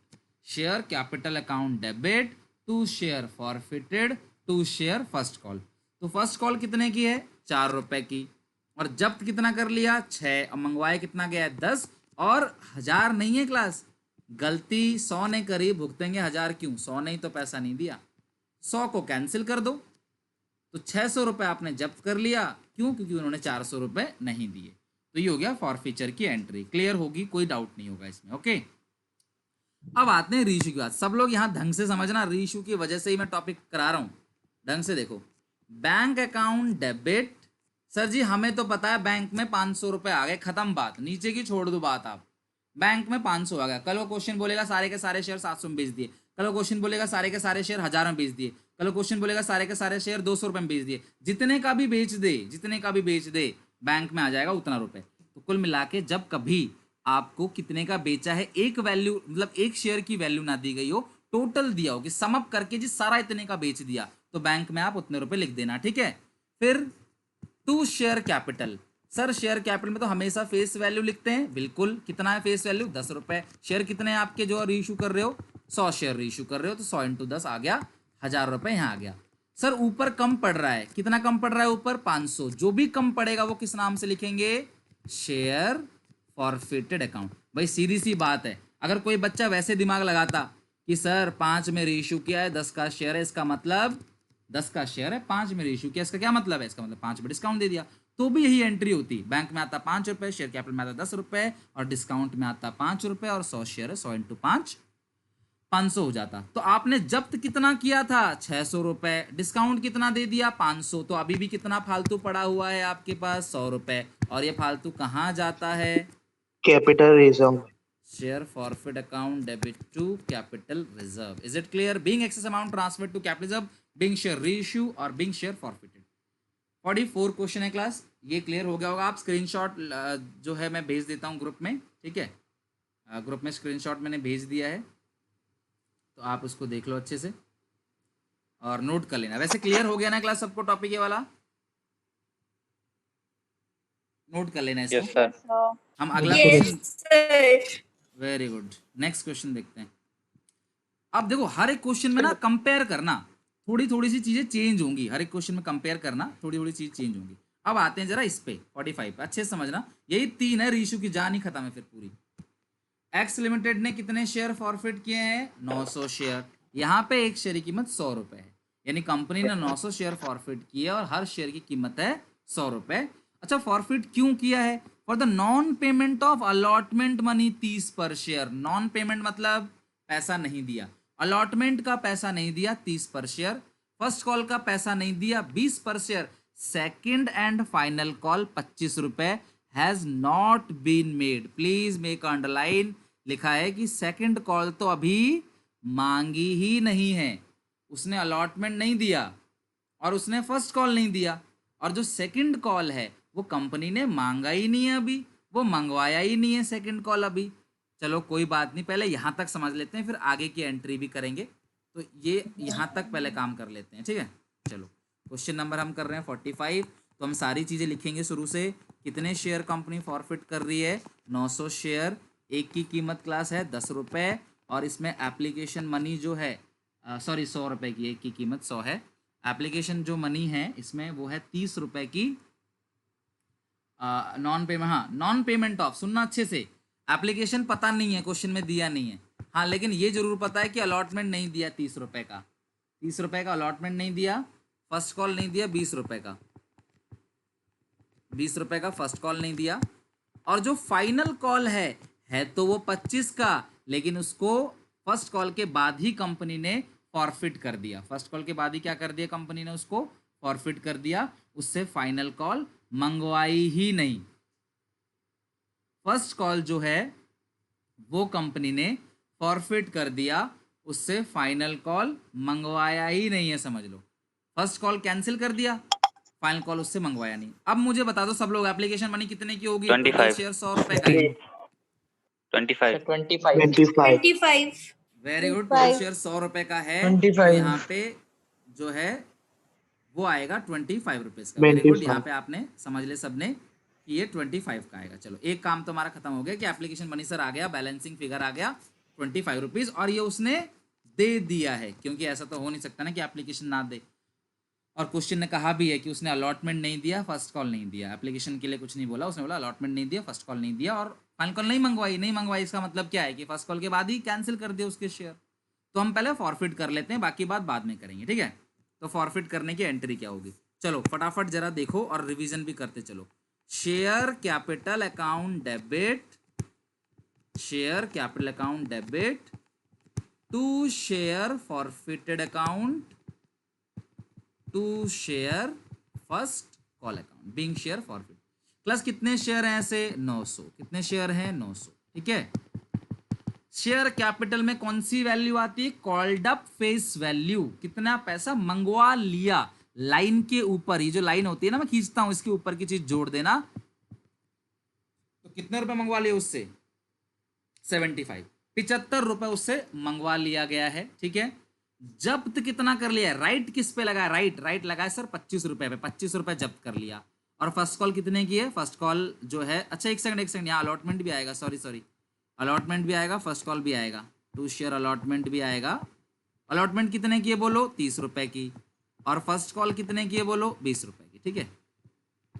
Share capital account debit to share forfeited to share first call. तो फर्स्ट कॉल कितने की है? 4 रुपए की। और जब्त कितना कर लिया? 6। अब मंगवाए कितना गया है? 10। और 1000 नहीं है क्लास, गलती 100 ने करी, भुगतेंगे 1000 क्यों? 100 ने ही तो पैसा नहीं दिया, 100 को कैंसिल कर दो, तो 600 रुपये आपने जब्त कर लिया। क्यों? क्योंकि उन्होंने 400 रुपये नहीं दिए। तो ये हो गया फॉरफीचर की एंट्री। क्लियर होगी, कोई डाउट नहीं होगा इसमें। ओके, अब आते हैं रीइश्यू की बात। सब लोग यहाँ ढंग से समझना, रीइश्यू की वजह से ही मैं टॉपिक करा रहा हूँ। ढंग से देखो, बैंक अकाउंट डेबिट। सर जी हमें तो पता है बैंक में 500 रुपए आ गए, खत्म बात, नीचे की छोड़ दो बात आप। बैंक में 500 आ गया, कल वो क्वेश्चन बोलेगा सारे के सारे शेयर 700 में बेच दिए, कल वो क्वेश्चन बोलेगा सारे के सारे शेयर 1000 में बेच दिए, कल वो क्वेश्चन बोलेगा सारे के सारे शेयर 200 रुपए में बेच दिए। जितने का भी बेच दे, जितने का भी बेच दे, बैंक में आ जाएगा उतना रुपए। तो कुल मिला के जब कभी आपको कितने का बेचा है, एक वैल्यू मतलब एक शेयर की वैल्यू ना दी गई हो, टोटल दिया हो कि सम अप करके जी सारा इतने का बेच दिया, तो बैंक में आप उतने रुपए लिख देना, ठीक है। फिर to share capital. Sir share capital में तो हमेशा फेस वैल्यू लिखते हैं, बिल्कुल। कितना है फेस वैल्यू? 10 रुपए। शेयर कितने हैं आपके जो रीइश्यू कर रहे हो? 100 शेयर रीइश्यू कर रहे हो, तो 100 इंटू 10 आ गया 1000 रुपए, यहाँ आ गया। सर ऊपर कम पड़ रहा है, कितना कम पड़ रहा है ऊपर? 500। जो भी कम पड़ेगा वो किस नाम से लिखेंगे? Share forfeited account. भाई सीधी सी बात है, अगर कोई बच्चा वैसे दिमाग लगाता कि सर 5 में रीइश्यू किया है, 10 का शेयर है, इसका मतलब 10 का शेयर है, 5 में रीइश्यू किया, इसका क्या मतलब है? इसका मतलब 5 में डिस्काउंट दे दिया, तो भी यही एंट्री होती। बैंक में आता 5 रुपए, शेयर कैपिटल में आता 10 रुपए, और डिस्काउंट में आता 5 रुपए, और 100 शेयर है, 100 इंटू 5 500 हो जाता। तो आपने जब्त कितना किया था? 600 रुपए। डिस्काउंट कितना दे दिया? 500। तो अभी भी कितना फालतू पड़ा हुआ है आपके पास? 100 रुपए। और ये फालतू कहाँ जाता है? Capital reserve. Share forfeit account debit to capital reserve. Is it clear? Being excess amount transferred to capital reserve, being share reissue और बीइंग शेयर फॉरफिटेड। 44 क्वेश्चन है क्लास, ये क्लियर हो गया होगा। आप स्क्रीनशॉट जो है मैं भेज देता हूँ ग्रुप में, ठीक है। ग्रुप में स्क्रीनशॉट मैंने भेज दिया है, तो आप उसको देख लो अच्छे से और नोट कर लेना। वैसे क्लियर हो गया ना क्लास सबको टॉपिक ये वाला? नोट कर लेना इसको। Yes sir. हम अगला question, very good, next question देखते हैं। अब देखो हर एक क्वेश्चन में ना कंपेयर करना, थोड़ी थोड़ी सी चीजें चेंज होंगी। हर एक क्वेश्चन में कंपेयर करना, थोड़ी थोड़ी चीज चेंज होंगी। अब आते हैं जरा इस पे 45 पे, अच्छे से समझना। यही 3 है, रीइश्यू की जान ही खत्म है फिर पूरी। एक्स लिमिटेड ने कितने शेयर फॉरफिट किए हैं? 900 शेयर। यहाँ पे एक शेयर की कीमत 100 रुपए है, यानी कंपनी ने 900 शेयर फॉरफिट किए और हर शेयर की कीमत है 100 रुपए। अच्छा फॉरफिट क्यों किया है? For the non payment of allotment money 30 पर शेयर। नॉन पेमेंट मतलब पैसा नहीं दिया, अलॉटमेंट का पैसा नहीं दिया 30 पर शेयर, फर्स्ट कॉल का पैसा नहीं दिया 20 पर share, second and final call 25 रुपए has not been made. Please make underline, लिखा है कि सेकंड कॉल तो अभी मांगी ही नहीं है, उसने अलॉटमेंट नहीं दिया और उसने फर्स्ट कॉल नहीं दिया, और जो सेकंड कॉल है वो कंपनी ने मांगा ही नहीं है, अभी वो मंगवाया ही नहीं है सेकंड कॉल अभी। चलो कोई बात नहीं, पहले यहाँ तक समझ लेते हैं, फिर आगे की एंट्री भी करेंगे। तो ये यहाँ तक पहले काम कर लेते हैं, ठीक है। चलो क्वेश्चन नंबर हम कर रहे हैं 45। तो हम सारी चीज़ें लिखेंगे शुरू से। कितने शेयर कंपनी फॉरफिट कर रही है? 900 शेयर। एक की कीमत क्लास है 10 रुपये, और इसमें एप्लीकेशन मनी जो है सॉरी 100 रुपये की, एक की कीमत 100 है। एप्लीकेशन जो मनी है इसमें वो है 30 रुपये की। नॉन पेमेंट, हाँ नॉन पेमेंट ऑफ, सुनना अच्छे से, एप्लीकेशन पता नहीं है, क्वेश्चन में दिया नहीं है, हाँ लेकिन ये जरूर पता है कि अलॉटमेंट नहीं दिया 30 रुपये का, 30 रुपये का अलॉटमेंट नहीं दिया, फर्स्ट कॉल नहीं दिया 20 रुपये का, 20 रुपये का फर्स्ट कॉल नहीं दिया, और जो फाइनल कॉल है तो वो 25 का, लेकिन उसको फर्स्ट कॉल के बाद ही कंपनी ने फॉरफिट कर दिया। फर्स्ट कॉल के बाद ही क्या कर दिया कंपनी ने? उसको फॉरफिट कर दिया, उससे फाइनल कॉल मंगवाई ही नहीं। फर्स्ट कॉल जो है वो कंपनी ने फॉरफिट कर दिया, उससे फाइनल कॉल मंगवाया ही नहीं है, समझ लो। फर्स्ट कॉल कैंसिल कर दिया, फाइनल कॉल उससे मंगवाया नहीं। अब मुझे बता दो सब लोग, एप्लीकेशन मनी कितने की होगी? 25 शेयर 100 रुपए का है। 25 25 वेरी गुड, टोटल शेयर 100 रुपए का है, तो यहाँ पे जो है वो आएगा 25 रुपीज का। वेरी गुड, यहाँ पे आपने समझ ले सबने कि ये 25 का आएगा। चलो एक काम तो हमारा खत्म हो गया कि एप्लीकेशन मनी सर आ गया, बैलेंसिंग फिगर आ गया 25 रुपीज, और ये उसने दे दिया है, क्योंकि ऐसा तो हो नहीं सकता ना कि एप्लीकेशन ना दे। और क्वेश्चन ने कहा भी है कि उसने अलॉटमेंट नहीं दिया, फर्स्ट कॉल नहीं दिया, एप्लीकेशन के लिए कुछ नहीं बोला, उसने बोला अलॉटमेंट नहीं दिया, फर्स्ट कॉल नहीं दिया और फाइनल कॉल नहीं मंगवाई। इसका मतलब क्या है कि फर्स्ट कॉल के बाद ही कैंसिल कर दिया उसके शेयर। तो हम पहले फॉरफिट कर लेते हैं, बाकी बात बाद में करेंगे, ठीक है। तो फॉरफिट करने की एंट्री क्या होगी? चलो फटाफट जरा देखो और रिवीजन भी करते चलो। Share capital account debit, share capital account debit to share forfeited account to share first call account being share forfeit. Plus कितने शेयर हैं ऐसे 900, कितने शेयर हैं 900, ठीक है। शेयर कैपिटल में कौन सी वैल्यू आती है, कॉल्ड अप फेस वैल्यू, कितना पैसा मंगवा लिया, लाइन के ऊपर, ये जो लाइन होती है ना मैं खींचता हूं इसके ऊपर की चीज जोड़ देना, तो कितने रुपए मंगवा लिए उससे 75, 75 रुपए उससे मंगवा लिया गया है, ठीक है। जब्त कितना कर लिया, राइट किस पे लगा, राइट लगा है सर 25 रुपए पे, 25 रुपए जब्त कर लिया। और फर्स्ट कॉल कितने की है, फर्स्ट कॉल जो है, अच्छा एक सेकंड यहाँ अलॉटमेंट भी आएगा, सॉरी अलॉटमेंट भी आएगा, फर्स्ट कॉल भी आएगा, टू शेयर अलॉटमेंट भी आएगा। अलॉटमेंट कितने की है बोलो 30 रुपए की, और फर्स्ट कॉल कितने की है बोलो 20 रुपए की, ठीक है।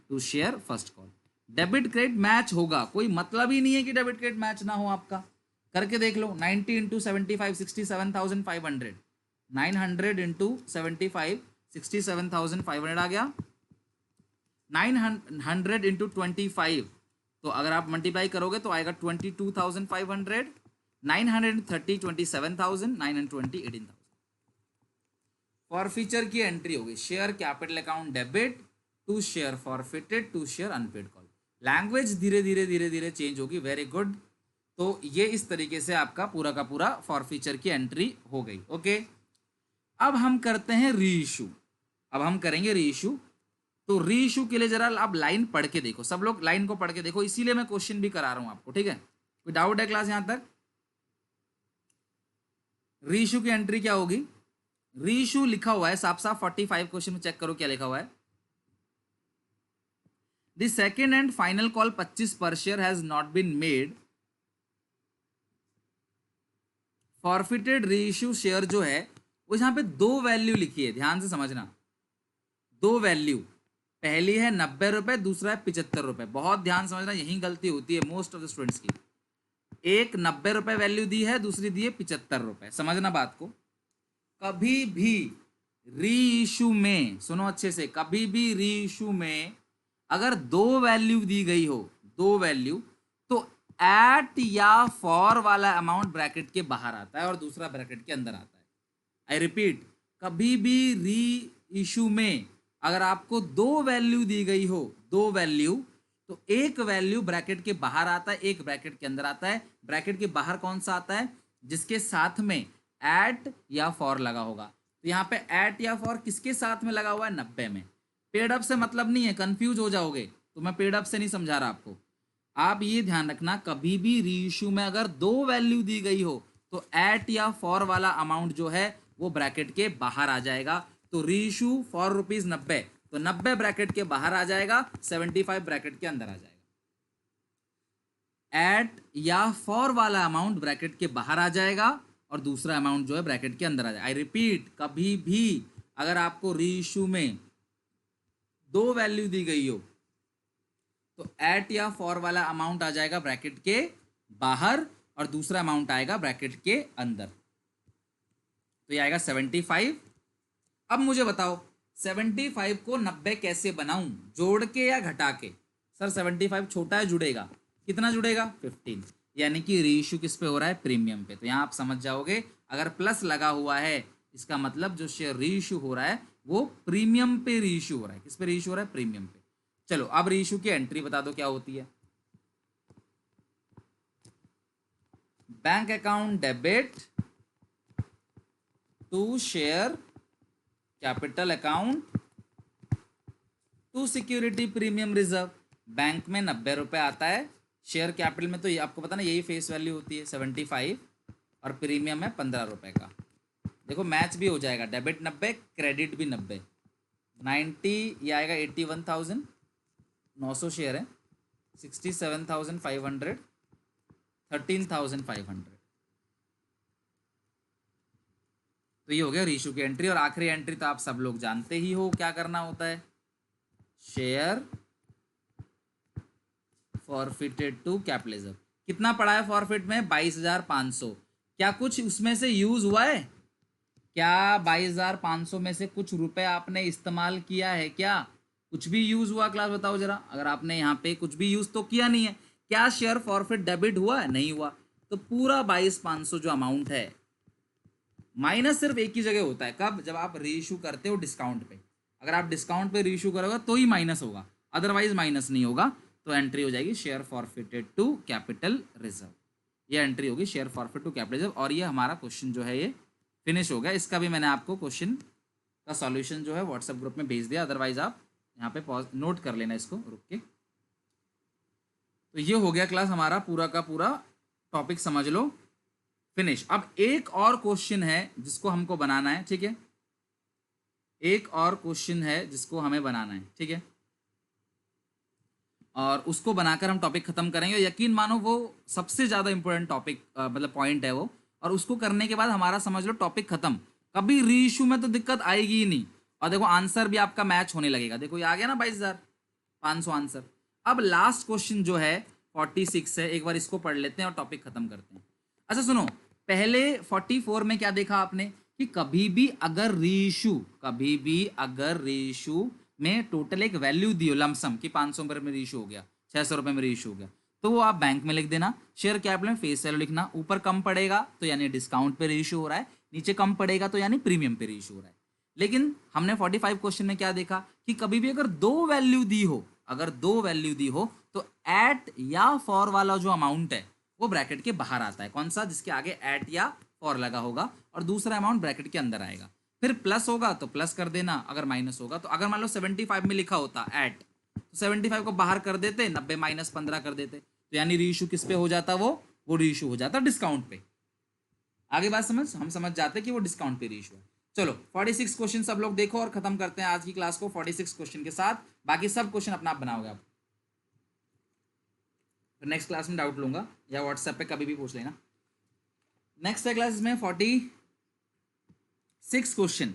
To share first call. Debit credit match होगा, कोई मतलब ही नहीं है कि डेबिट क्रेडिट मैच ना हो आपका, करके देख लो। 90 इंटू 75 67,500, 900 इंटू 75 67,500 आ गया। 900 इंटू 25, तो अगर आप मल्टीप्लाई करोगे तो आएगा 22,500, 930 27,000, 920 18,000। फॉरफीचर की एंट्री होगी, share capital account debit to share forfeited to share unpaid call. Language धीरे धीरे चेंज होगी, वेरी गुड। तो ये इस तरीके से आपका पूरा का पूरा फॉरफीचर की एंट्री हो गई, ओके। अब हम करते हैं री इशू, अब हम करेंगे री इशू। तो री इशू के लिए जरा आप लाइन पढ़ के देखो, सब लोग लाइन को पढ़ के देखो, इसीलिए मैं क्वेश्चन भी करा रहा हूं आपको, ठीक है। कोई डाउट है क्लास यहां तक? री इशू की एंट्री क्या होगी, री इशू लिखा हुआ है साफ साफ 45 क्वेश्चन में, चेक करो क्या लिखा हुआ है। The second and final call 25 per share has not been made, forfeited reissue share जो है वो यहां पे दो वैल्यू लिखी है, ध्यान से समझना, दो वैल्यू, पहली है 90 रुपए, दूसरा है 75 रुपए। बहुत ध्यान समझना, यही गलती होती है मोस्ट ऑफ द स्टूडेंट्स की। एक 90 रुपए वैल्यू दी है, दूसरी दी है 75 रुपए, समझना बात को। कभी भी री इशू में, सुनो अच्छे से, कभी भी री इशू में अगर दो वैल्यू दी गई हो, दो वैल्यू, तो एट या फॉर वाला अमाउंट ब्रैकेट के बाहर आता है और दूसरा ब्रैकेट के अंदर आता है। आई रिपीट, कभी भी री इशू में अगर आपको दो वैल्यू दी गई हो, दो वैल्यू, तो एक वैल्यू ब्रैकेट के बाहर आता है, एक ब्रैकेट के अंदर आता है। ब्रैकेट के बाहर कौन सा आता है, जिसके साथ में एट या फॉर लगा होगा। तो यहाँ पे एट या फॉर किसके साथ में लगा हुआ है, 90 में। पेड अप से मतलब नहीं है, कंफ्यूज हो जाओगे, तो मैं पेड अप से नहीं समझा रहा आपको। आप ये ध्यान रखना, कभी भी री इशू में अगर दो वैल्यू दी गई हो तो एट या फॉर वाला अमाउंट जो है वो ब्रैकेट के बाहर आ जाएगा। तो री इशू फॉर ₹90, तो 90 ब्रैकेट के बाहर आ जाएगा, 75 ब्रैकेट के अंदर आ जाएगा। एट या फॉर वाला अमाउंट ब्रैकेट के बाहर आ जाएगा और दूसरा अमाउंट जो है ब्रैकेट के अंदर आ जाएगा। आई रिपीट, कभी भी अगर आपको री इशू में दो वैल्यू दी गई हो तो एट या फॉर वाला अमाउंट आ जाएगा ब्रैकेट के बाहर और दूसरा अमाउंट आएगा ब्रैकेट के अंदर। तो ये आएगा 75। अब मुझे बताओ 75 को 90 कैसे बनाऊं, जोड़ के या घटा के? सर 75 छोटा है, जुड़ेगा, कितना जुड़ेगा 15, यानी कि री इशू किस पे हो रहा है, प्रीमियम पे। तो यहाँ आप समझ जाओगे, अगर प्लस लगा हुआ है इसका मतलब जो शेयर री इशू हो रहा है वो प्रीमियम पे री इशू हो रहा है। किस पे री इशू हो रहा है, प्रीमियम पे। चलो अब री इशू की एंट्री बता दो क्या होती है। Bank account debit to share capital account to security premium reserve. Bank में 90 रुपए आता है, शेयर कैपिटल में तो ये आपको पता ना यही फेस वैल्यू होती है 75, और प्रीमियम है 15 रुपए का। देखो मैच भी हो जाएगा, डेबिट 90 क्रेडिट भी 90, 90 ये आएगा 81,000, 900 शेयर है, 67,500, 13,500। तो ये हो गया रीशू की एंट्री। और आखिरी एंट्री तो आप सब लोग जानते ही हो क्या करना होता है, शेयर फॉरफिटेड टू कैपिटलिज्म। कितना पड़ा है फॉरफिट में, 22,500। क्या कुछ उसमें से यूज हुआ है? क्या 22,500 में से कुछ रुपए आपने इस्तेमाल किया है? क्या कुछ भी यूज हुआ क्लास बताओ जरा। अगर आपने यहाँ पे कुछ भी यूज तो किया नहीं है, क्या शेयर फॉरफिट डेबिट हुआ है? नहीं हुआ। तो पूरा 22,500 जो अमाउंट है माइनस सिर्फ एक ही जगह होता है, कब? जब आप रीइशू करते हो डिस्काउंट पे। अगर आप डिस्काउंट पे रीइशू करोगे तो ही माइनस होगा, अदरवाइज माइनस नहीं होगा। तो एंट्री हो जाएगी share forfeited to capital reserve, ये एंट्री होगी share forfeit to capital reserve. और ये हमारा क्वेश्चन जो है ये फिनिश हो गया। इसका भी मैंने आपको क्वेश्चन का सॉल्यूशन जो है व्हाट्सएप ग्रुप में भेज दिया, अदरवाइज आप यहाँ पे पॉज नोट कर लेना इसको रुक के। तो ये हो गया क्लास हमारा पूरा का पूरा टॉपिक, समझ लो फिनिश। अब एक और क्वेश्चन है जिसको हमको बनाना है, ठीक है, एक और क्वेश्चन है जिसको हमें बनाना है, ठीक है, और उसको बनाकर हम टॉपिक खत्म करेंगे। यकीन मानो वो सबसे ज़्यादा इंपॉर्टेंट टॉपिक मतलब पॉइंट है वो, और उसको करने के बाद हमारा समझ लो टॉपिक खत्म। कभी रीइशू में तो दिक्कत आएगी ही नहीं, और देखो आंसर भी आपका मैच होने लगेगा। देखो ये आ गया ना 22,500 आंसर। अब लास्ट क्वेश्चन जो है 46 है, एक बार इसको पढ़ लेते हैं और टॉपिक खत्म करते हैं। अच्छा सुनो, पहले 44 में क्या देखा आपने कि कभी भी अगर रीइशू में टोटल एक वैल्यू दी हो लमसम कि 500 रुपये में रीइशू हो गया, 600 रुपये में रीइशू हो गया, तो वो आप बैंक में लिख देना। शेयर कैपिटल में फेस वैल्यू लिखना, ऊपर कम पड़ेगा तो यानी डिस्काउंट पे रीइशू हो रहा है, नीचे कम पड़ेगा तो यानी प्रीमियम पे रीइशू हो रहा है। लेकिन हमने 45 क्वेश्चन में क्या देखा कि कभी भी अगर दो वैल्यू दी हो तो एट या फॉर वाला जो अमाउंट है वो ब्रैकेट के बाहर आता है। कौन सा? जिसके आगे एट या फॉर लगा होगा, और दूसरा अमाउंट ब्रैकेट के अंदर आएगा। फिर प्लस होगा तो प्लस कर देना, अगर माइनस होगा तो, अगर मान लो 75 में लिखा होता एट, तो 75 को बाहर कर देते, 90 माइनस 15 कर देते, तो यानी रीइशू किस पे हो जाता, वो रीइशू हो जाता डिस्काउंट पे। आगे बात हम समझ जाते कि वो डिस्काउंट पे रीइशू है। चलो 46 क्वेश्चन सब लोग देखो और खत्म करते हैं आज की क्लास को 46 क्वेश्चन के साथ। बाकी सब क्वेश्चन अपना आप बनाओगे आप, फिर नेक्स्ट क्लास में डाउट लूंगा या व्हाट्सएप पे कभी भी पूछ लेना। नेक्स्ट है क्लास में 46 question.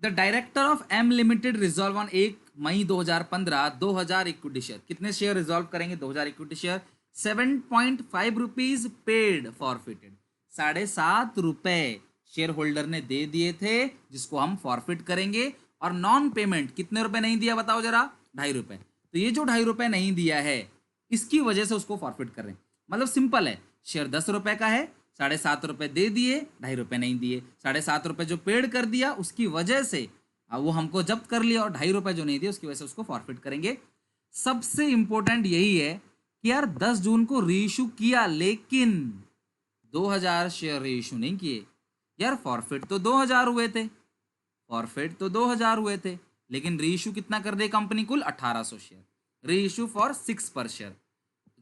The director of M limited resolve on 1 May 2015 2000 equity share. कितने शेयर रिजॉल्व करेंगे? 2000 equity share. 7.5 rupees paid forfeited, 7.5 रुपए शेयर होल्डर ने दे दिए थे जिसको हम फॉरफिट करेंगे। और नॉन पेमेंट कितने रुपए नहीं दिया बताओ जरा? 2.5 रुपए। तो ये जो 2.5 रुपए नहीं दिया है इसकी वजह से उसको फॉरफिट कर रहे हैं। मतलब सिंपल है, शेयर 10 रुपए का है, 7.5 रुपए दे दिए, 2.5 रुपए नहीं दिए, 7.5 रुपए जो पेड कर दिया उसकी वजह से वो हमको जब्त कर लिया, और 2.5 रुपए जो नहीं दिए उसकी वजह से उसको फॉरफिट करेंगे। सबसे इंपॉर्टेंट यही है कि यार 10 जून को रीइशू किया लेकिन 2000 शेयर रीइशू नहीं किए। यार फॉरफिट तो 2000 हुए थे, लेकिन रीइशू कितना कर दे कंपनी? कुल 1800 शेयर। रीइशू फॉर 6 पर share,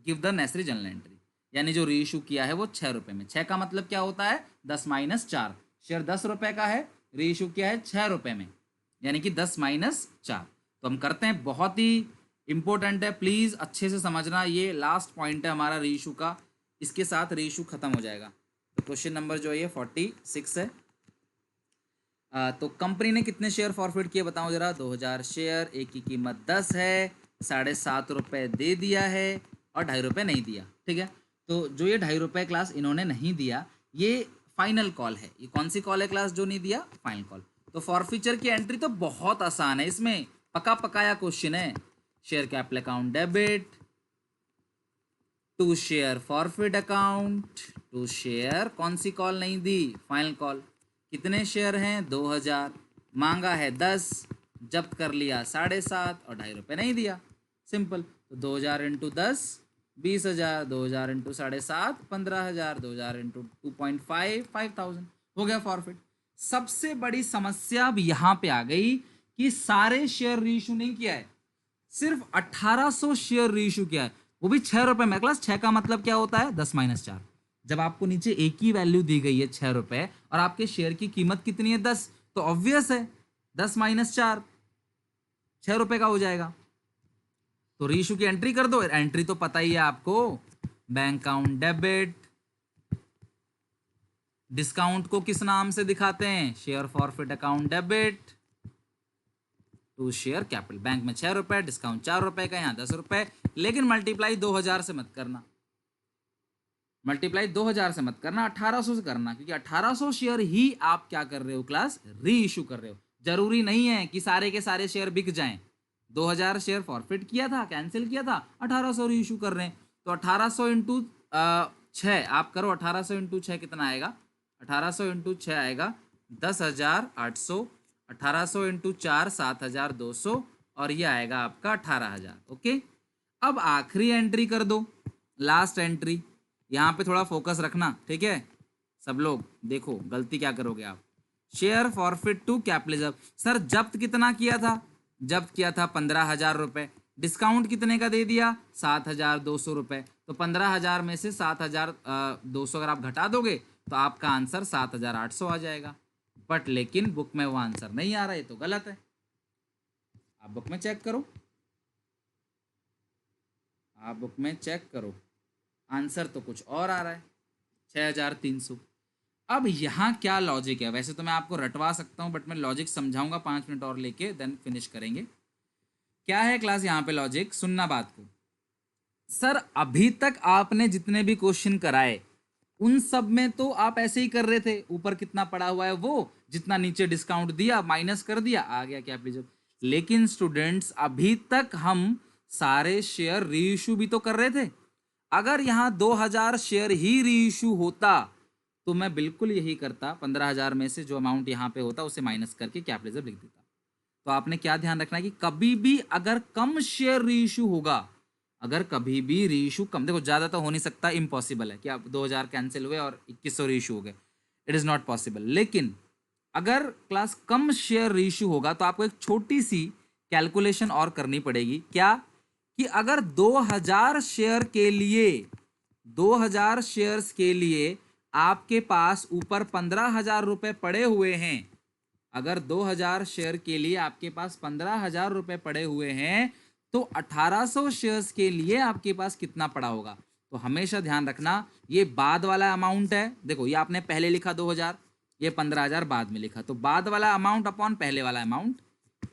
give the necessary general entry. यानी जो रीइशू किया है वो 6 रुपए में। 6 का मतलब क्या होता है? 10 माइनस 4। शेयर 10 रुपए का है, रीइशू किया है 6 रुपए में, यानी कि 10 माइनस 4। तो हम करते हैं, बहुत ही इंपॉर्टेंट है, प्लीज अच्छे से समझना। ये लास्ट पॉइंट है हमारा रीइशू का, इसके साथ रीइशू खत्म हो जाएगा। तो क्वेश्चन नंबर जो है ये 46 है। तो कंपनी ने कितने शेयर फॉरफिट किए बताओ जरा? 2000 शेयर, एक की कीमत 10 है, 7.5 रुपये दे दिया है और 2.5 रुपये नहीं दिया। ठीक है, तो जो ये 2.5 रुपये क्लास इन्होंने नहीं दिया, ये फाइनल कॉल है। ये कौन सी कॉल है क्लास जो नहीं दिया? Final call. तो फॉरफीचर की एंट्री तो बहुत आसान है, इसमें पका पकाया क्वेश्चन है। Share capital account debit to share forfeit account to share, कौन सी कॉल नहीं दी? Final call. कितने शेयर हैं? 2000, मांगा है 10, जब्त कर लिया 7.5 और 2.5 रुपये नहीं दिया। सिंपल। तो 2000 इंटू 10 20,000, 2000 इंटू 7.5 15,000, 2000 इंटू 2.5 5,000, हो गया फॉरफिट। सबसे बड़ी समस्या अब यहाँ पे आ गई कि सारे शेयर रीइशू नहीं किया है, सिर्फ 1800 शेयर रीइशू किया है, वो भी 6 रुपये में। क्लास 6 का मतलब क्या होता है? 10 माइनस 4। जब आपको नीचे एक ही वैल्यू दी गई है 6 रुपये और आपके शेयर की कीमत कितनी है? 10, तो ऑब्वियस है 10 माइनस 4 6 रुपये का हो जाएगा। तो रीइशू की एंट्री कर दो। एंट्री तो पता ही है आपको, बैंक अकाउंट डेबिट। डिस्काउंट को किस नाम से दिखाते हैं? Share forfeit account debit to share capital. Bank में 6 रुपए, डिस्काउंट 4 रुपए का, यहाँ 10 रुपए। लेकिन मल्टीप्लाई 2000 से मत करना, मल्टीप्लाई 2000 से मत करना, 1800 से करना, क्योंकि 1800 शेयर ही आप क्या कर रहे हो क्लास? री इशू कर रहे हो। जरूरी नहीं है कि सारे के सारे शेयर बिक जाएं। 2000 शेयर फॉरफिट किया था, कैंसिल किया था, 1800 री इशू कर रहे हैं। तो 1800 इंटू 6 आप करो, 1800 इंटू 6 कितना आएगा? 1800 इंटू 6 आएगा 10,800, 1800 इंटू 4 7,200 और ये आएगा आपका 18,000। ओके, अब आखिरी एंट्री कर दो, लास्ट एंट्री। यहाँ पे थोड़ा फोकस रखना, ठीक है सब लोग। देखो गलती क्या करोगे आप, share forfeit to capitalism. Sir जब्त कितना किया था? जब्त किया था 15,000 रुपये, डिस्काउंट कितने का दे दिया? 7,200 रुपये। तो 15,000 में से 7,200 अगर आप घटा दोगे तो आपका आंसर 7,800 आ जाएगा। बट लेकिन बुक में वो आंसर नहीं आ रहा है, तो गलत है। आप बुक में चेक करो, आप बुक में चेक करो, आंसर तो कुछ और आ रहा है, 6,300। अब यहाँ क्या लॉजिक है? वैसे तो मैं आपको रटवा सकता हूँ बट मैं लॉजिक समझाऊंगा 5 मिनट और लेके, देन फिनिश करेंगे। क्या है क्लास यहाँ पे लॉजिक? सुनना बात को। सर अभी तक आपने जितने भी क्वेश्चन कराए उन सब में तो आप ऐसे ही कर रहे थे, ऊपर कितना पड़ा हुआ है वो, जितना नीचे डिस्काउंट दिया माइनस कर दिया, आ गया कैपिटलिज्म। लेकिन स्टूडेंट्स अभी तक हम सारे शेयर रीइश्यू भी तो कर रहे थे। अगर यहाँ 2,000 शेयर ही रीइश्यू होता तो मैं बिल्कुल यही करता, 15,000 में से जो अमाउंट यहाँ पे होता उसे माइनस करके कैपिटलिज्म लिख देता। तो आपने क्या ध्यान रखना है कि कभी भी अगर कम शेयर रीइश्यू होगा, अगर कभी भी रीइश्यू कम, देखो ज़्यादा तो हो नहीं सकता, इम्पॉसिबल है कि आप 2,000 कैंसिल हुए और 2,100 रीइश्यू हो गए, इट इज़ नॉट पॉसिबल। लेकिन अगर क्लास कम शेयर रीइश्यू होगा तो आपको एक छोटी सी कैलकुलेशन और करनी पड़ेगी। क्या? कि अगर 2,000 शेयर के लिए, 2,000 शेयर्स के लिए आपके पास ऊपर 15,000 रुपये पड़े हुए हैं, अगर 2,000 शेयर के लिए आपके पास 15,000 रुपये पड़े हुए हैं तो 1,800 शेयर्स के लिए आपके पास कितना पड़ा होगा? तो हमेशा ध्यान रखना ये बाद वाला अमाउंट है। देखो ये आपने पहले लिखा 2,000, ये 15,000 बाद में लिखा, तो बाद वाला अमाउंट अपॉन पहले वाला अमाउंट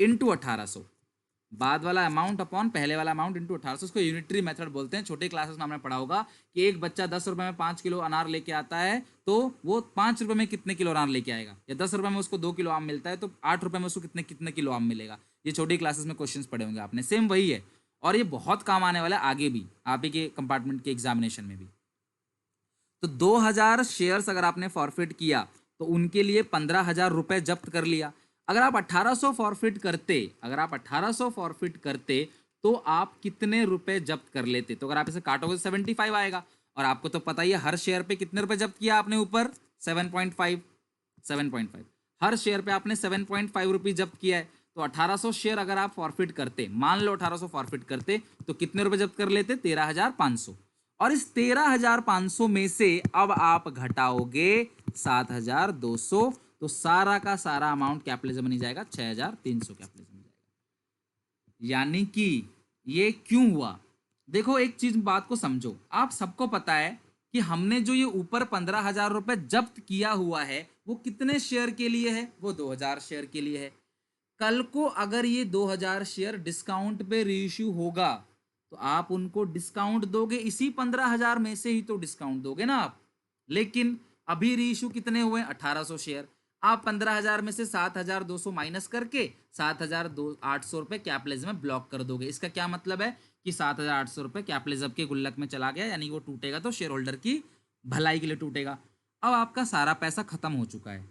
इंटू 1,800, बाद वाला अमाउंट अपॉन पहले वाला अमाउंट इंटू 1,800। इसको यूनिटरी मेथड बोलते हैं। छोटे क्लासेस में हमने पढ़ा होगा कि एक बच्चा 10 रुपये में 5 किलो अनार लेके आता है तो वो 5 रुपये में कितने किलो अनार लेके आएगा, या 10 रुपये में उसको 2 किलो आम मिलता है तो 8 रुपये में उसको कितने कितने किलो आम मिलेगा। ये छोटी क्लासेस में क्वेश्चंस पढ़े होंगे आपने, सेम वही है और ये बहुत काम आने वाला है आगे भी, आप ही के कंपार्टमेंट के एग्जामिनेशन में भी। तो 2,000 शेयर्स अगर आपने फॉरफिट किया तो उनके लिए 15,000 रुपये जब्त कर लिया। अगर आप 1,800 फॉरफिट करते, अगर आप 1,800 फॉरफिट करते तो आप कितने रुपए जब्त कर लेते? तो अगर आप इसे काटोगे तो 75 आएगा, और आपको तो पता ही है हर शेयर पे कितने रुपए जब्त किया आपने ऊपर? 7.5। हर शेयर पे आपने 7.5 रुपये जब्त किया है। तो 1,800 शेयर अगर आप फॉरफिट करते, मान लो 1,800 फॉरफिट करते तो कितने रुपए जब्त कर लेते? 13,500। और इस 13,500 में से अब आप घटाओगे 7,200 तो सारा का सारा अमाउंट कैपिटलिज्म बन जाएगा, 6,300 कैपिटलिज्म बन जाएगा। यानी कि ये क्यों हुआ? देखो एक चीज बात को समझो, आप सबको पता है कि हमने जो ये ऊपर 15,000 रुपए जब्त किया हुआ है वो कितने शेयर के लिए है? वो 2,000 शेयर के लिए है। कल को अगर ये 2,000 शेयर डिस्काउंट पे रीइश्यू होगा तो आप उनको डिस्काउंट दोगे, इसी 15,000 में से ही तो डिस्काउंट दोगे ना आप। लेकिन अभी रीइश्यू कितने हुए? 1,800 शेयर। आप 15,000 में से 7,200 माइनस करके 7,800 रुपये कैपिटलिज्म में ब्लॉक कर दोगे। इसका क्या मतलब है कि 7,800 रुपये कैपिटलिज्म के गुल्लक में चला गया, यानी वो टूटेगा तो शेयर होल्डर की भलाई के लिए टूटेगा। अब आपका सारा पैसा खत्म हो चुका है,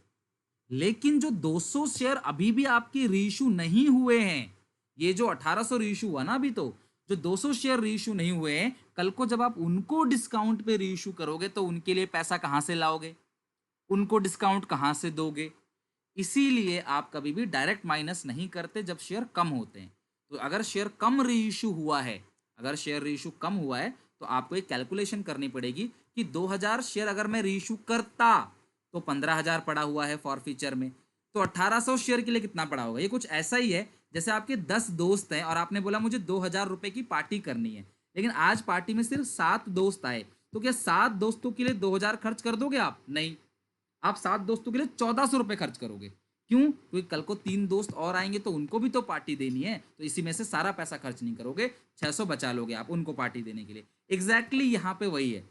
लेकिन जो 200 शेयर अभी भी आपके रीइश्यू नहीं हुए हैं, ये जो 1,800 रीइश्यू हुआ ना अभी, तो जो 200 शेयर रीइश्यू नहीं हुए हैं, कल को जब आप उनको डिस्काउंट पे रीइश्यू करोगे तो उनके लिए पैसा कहाँ से लाओगे? उनको डिस्काउंट कहाँ से दोगे? इसीलिए आप कभी भी डायरेक्ट माइनस नहीं करते जब शेयर कम होते हैं। तो अगर शेयर कम रीइश्यू हुआ है, अगर शेयर रीइश्यू कम हुआ है तो आपको एक कैलकुलेशन करनी पड़ेगी कि 2,000 शेयर अगर मैं रीइश्यू करता तो 15,000 पड़ा हुआ है फॉर फ्यूचर में, तो 1,800 शेयर के लिए कितना पड़ा होगा? ये कुछ ऐसा ही है जैसे आपके 10 दोस्त हैं और आपने बोला मुझे 2,000 रुपये की पार्टी करनी है, लेकिन आज पार्टी में सिर्फ 7 दोस्त आए, तो क्या 7 दोस्तों के लिए 2,000 खर्च कर दोगे आप? नहीं, आप 7 दोस्तों के लिए 1,400 रुपये खर्च करोगे। क्यों? क्योंकि कल को 3 दोस्त और आएंगे तो उनको भी तो पार्टी देनी है, तो इसी में से सारा पैसा खर्च नहीं करोगे, 600 बचा लोगे आप उनको पार्टी देने के लिए। एग्जैक्टली यहाँ पे वही है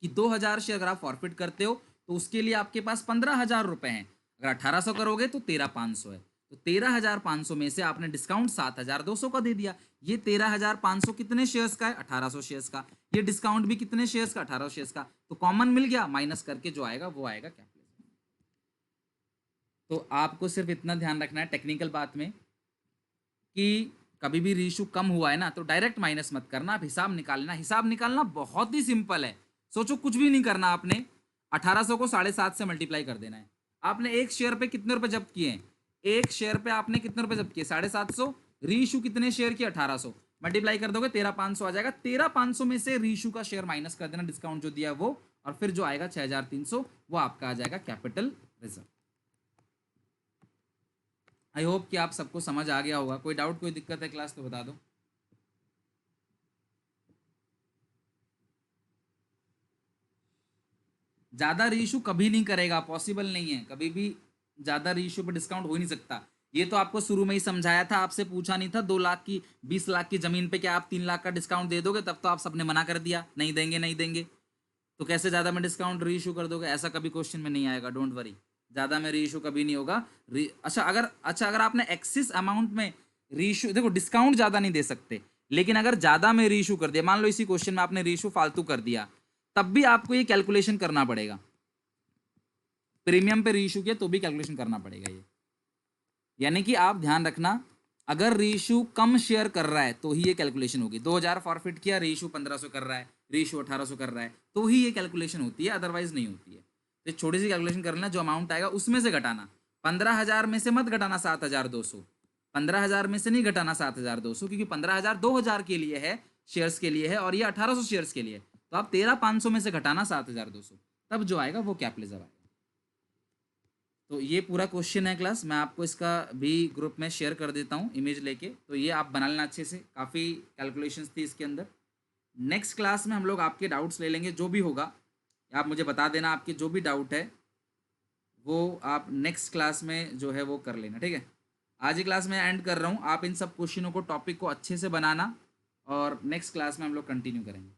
कि 2,000 शेयर अगर आप फॉरफिट करते हो तो उसके लिए आपके पास 15,000 रुपये हैं, अगर 1,800 करोगे तो 13,500 है, तो 13,500 में से आपने डिस्काउंट 7,200 का दे दिया। ये 13,500 कितने शेयर्स का है? 1,800 शेयर्स का। ये डिस्काउंट भी कितने शेयर्स का? 1,800 शेयर्स का। तो कॉमन मिल गया, माइनस करके जो आएगा वो आएगा कैपिटल। तो आपको सिर्फ इतना ध्यान रखना है टेक्निकल बात में कि कभी भी रेशियो कम हुआ है ना तो डायरेक्ट माइनस मत करना, आप हिसाब निकालना। हिसाब निकालना बहुत ही सिंपल है। सोचो कुछ भी नहीं करना, आपने 1,800 को 7.5 से मल्टीप्लाई कर देना है। आपने एक शेयर पे कितने रुपए जब्त किए हैं? एक शेयर पे आपने कितने रुपए जब्त किए? 750। रीइशू कितने शेयर की? 1,800। मल्टीप्लाई कर दोगे 13,500 आ जाएगा। 13,500 में से रीइशू का शेयर माइनस कर देना, डिस्काउंट जो दिया वो, और फिर जो आएगा 6,300 वो आपका आ जाएगा कैपिटल रिजर्व। आई होप कि आप सबको समझ आ गया होगा। कोई डाउट, कोई दिक्कत है क्लास तो बता दो। ज्यादा रीइशू कभी नहीं करेगा, पॉसिबल नहीं है। कभी भी ज्यादा रीइशू पे डिस्काउंट हो ही नहीं सकता। ये तो आपको शुरू में ही समझाया था, आपसे पूछा नहीं था 2 लाख की 20 लाख की जमीन पे क्या आप 3 लाख का डिस्काउंट दे दोगे? तब तो आप सबने मना कर दिया, नहीं देंगे नहीं देंगे। तो कैसे ज्यादा में डिस्काउंट रीइशू कर दोगे? ऐसा कभी क्वेश्चन में नहीं आएगा, डोंट वरी। ज्यादा में रीइशू कभी नहीं होगा। अच्छा अगर आपने एक्सिस अमाउंट में रीइशू, देखो डिस्काउंट ज्यादा नहीं दे सकते, लेकिन अगर ज्यादा में रीइशू कर दिया, मान लो इसी क्वेश्चन में आपने रीइशू फालतू कर दिया, तब भी आपको ये कैलकुलेशन करना पड़ेगा। प्रीमियम पे रीइशू किया तो भी कैलकुलेशन करना पड़ेगा ये। यानी कि आप ध्यान रखना, अगर रीइशू कम शेयर कर रहा है तो ही ये कैलकुलेशन होगी। 2,000 फॉरफिट किया, रीइशू 1,500 कर रहा है, रीइशू 1,800 कर रहा है, तो ही ये कैलकुलेशन होती है, अदरवाइज नहीं होती है। तो छोटी सी कैलकुलेशन कर लेना, जो अमाउंट आएगा उसमें से घटाना। 15,000 में से मत घटाना 7,200। 15,000 में से नहीं घटाना 7,200, क्योंकि 15,000 2,000 के लिए है, शेयर्स के लिए है, और ये 1,800 शेयर्स के लिए। तो आप 13,500 में से घटाना 7,200, तब जो आएगा वो कैपिटल रिजर्व आएगा। तो ये पूरा क्वेश्चन है क्लास, मैं आपको इसका भी ग्रुप में शेयर कर देता हूँ इमेज लेके, तो ये आप बना लेना अच्छे से। काफ़ी कैलकुलेशंस थी इसके अंदर। नेक्स्ट क्लास में हम लोग आपके डाउट्स ले लेंगे, जो भी होगा आप मुझे बता देना। आपके जो भी डाउट है वो आप नेक्स्ट क्लास में जो है वो कर लेना, ठीक है। आज ही क्लास में एंड कर रहा हूँ। आप इन सब क्वेश्चनों को, टॉपिक को अच्छे से बनाना, और नेक्स्ट क्लास में हम लोग कंटिन्यू करेंगे।